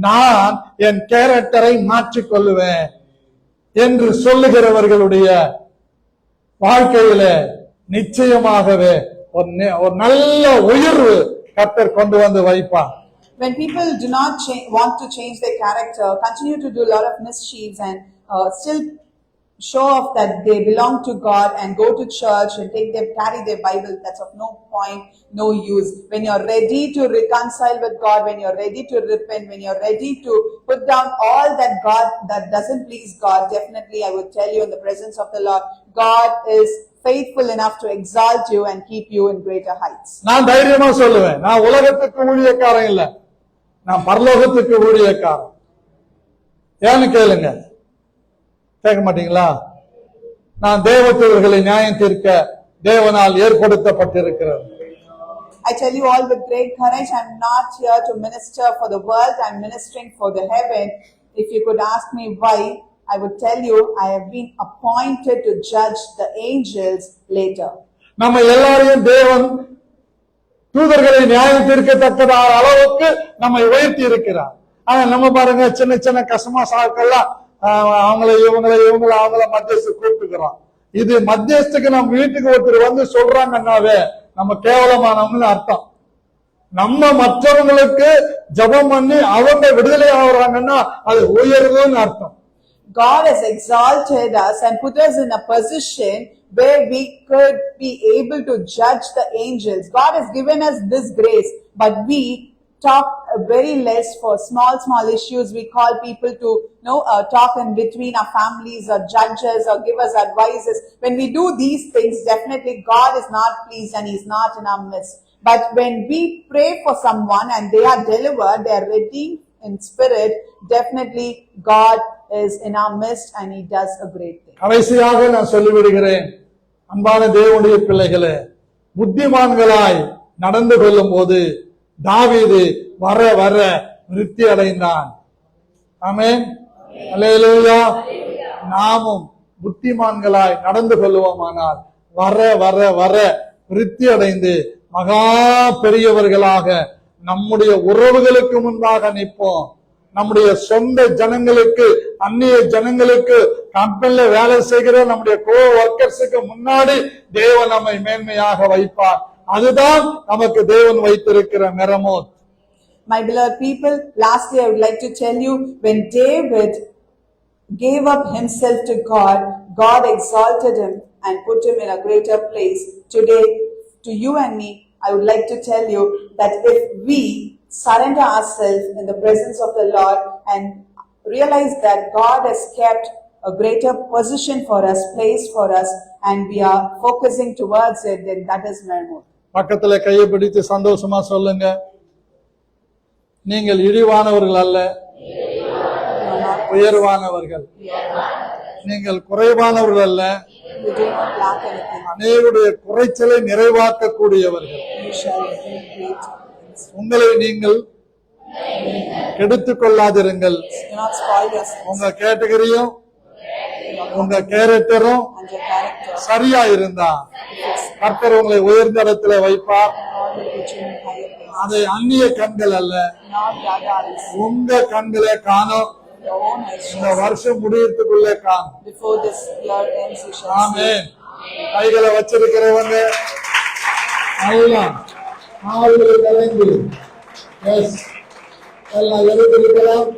நான் என் கேரக்டரை மாற்றிக் கொள்ளுவேன் என்று சொல்லுகிறவர்களுடைய வாழ்க்கையில நிச்சயமாகவே ஒரு நல்ல உயர்வு கர்த்தர் கொண்டு வந்து வைப்பார். When people do not want to change their character, continue to do a lot of mischiefs and still show off that they belong to God and go to church and carry their Bible, that's of no point, no use. When you're ready to reconcile with God, when you're ready to repent, when you're ready to put down all that doesn't please God, definitely I would tell you in the presence of the Lord, God is faithful enough to exalt you and keep you in greater heights. நான் தைரியமா சொல்லுவேன், நான் உலகத்துக்கு ஊழியக்காரன் இல்ல, நான் பரலோகத்துக்கு ஊழியக்காரன். ஏன்னு கேளுங்க, கேட்க மாட்டீங்களா? நான் தேவதூதர்களை நியாயம் தீர்க்க தேவனால் ஏற்படுத்தப்பட்டிருக்கிறது. I tell you all with great courage, I'm not here to minister for the world, I'm ministering for the heaven. If you could ask me why, I would tell you I have been appointed to judge the angels later. நம்ம எல்லாரையும் தேவன் தூதர்களை நியாயம் தீர்க்கத்தக்க அளவுக்கு நம்மை உயர்த்தி இருக்கிறார். ஆனா நம்ம பாருங்க, சின்ன சின்ன கசமா சாக்கெல்லாம் அவங்கள மத்தியஸ்து கூப்பிட்டுக்கிறோம். இது மத்தியஸ்துக்கு நம்ம வீட்டுக்கு ஒருத்தர் வந்து சொல்றாங்கன்னாவே நம்ம கேவலமானவங்கன்னு அர்த்தம். நம்ம மற்றவங்களுக்கு ஜபம் பண்ணி அவங்க விடுதலை ஆகுறாங்கன்னா அது உயர்வுன்னு அர்த்தம். God has exalted us and put us in a position where we could be able to judge the angels. God has given us this grace, but we talk very less for small issues. We call people to talk in between our families or judges or give us advices. When we do these things, definitely God is not pleased and He's not in our midst. But when we pray for someone and they are delivered, they are redeemed in spirit, definitely God is in our midst and He does a great thing. கடைசியாக நான் சொல்லிவிடுகிறேன், அன்பான தேவனுடைய பிள்ளைகளே, புத்திமான்களாய் நடந்து கொள்ளும் போது தாவீது வர வர விருத்தி அடைந்தான். ஆமென், அல்லேலூயா. நாமும் புத்திமான்களாய் நடந்து கொள்வோமானால் வர வர வர விருத்தி அடைந்து மகா பெரியவர்களாக நம்முடைய உறவுகளுக்கு முன்பாக நிற்போம். நம்முடைய சொந்த ஜனங்களுக்கு, அந்நிய ஜனங்களுக்கு, கம்பெனில வேலை செய்கிற நம்முடைய கோ ஒர்க்கர்ஸுக்கு முன்னாடி தேவன் நம்மை மேன்மையாக வைப்பார். அதுதான் நமக்கு தேவன் வைத்திருக்கிற மெரமோத். My beloved people, lastly I would like to tell you, when David gave up himself to God, God exalted him and put him in a greater place. Today, to you and me, I would like to tell you that if we surrender ourselves in the presence of the Lord and realize that God has kept a greater position for us, place for us, and we are focusing towards it, then that is Mermot. பக்கத்துல கையை பிடித்து சந்தோஷமா சொல்லுங்க, நீங்கள் இழிவானவர்கள் அல்ல, உயர்வானவர்கள். நீங்கள் குறைவானவர்கள் அல்ல, You do not lack anything. அநேகருடைய குறைச்சலை நிறைவாக்க கூடியவர்கள். You shall be great. உங்களை நீங்கள் கெடுத்துக் கொள்ளாதிருங்கள். Do not spoil yourself உங்க கேட்டகரியும் உங்க கேரக்டரும் and your character. சரியா இருந்தா கர்த்தர் உங்களை உயர்ந்த இடத்துல வைப்பார். God will put you in higher place. அதை அந்நிய கண்கள் அல்ல, Not the other eyes. உங்க கண்களே காணும். Your own eyes இந்த shall see. வருஷம் முடியறதுக்குள்ளே காணும். Before this year ends, you shall see. ஆமென். கைகளை வச்சிருக்கிறவங்க நல்லா ஆளுகளை கலைந்து எல்லாம் எழுதிருக்கலாம்.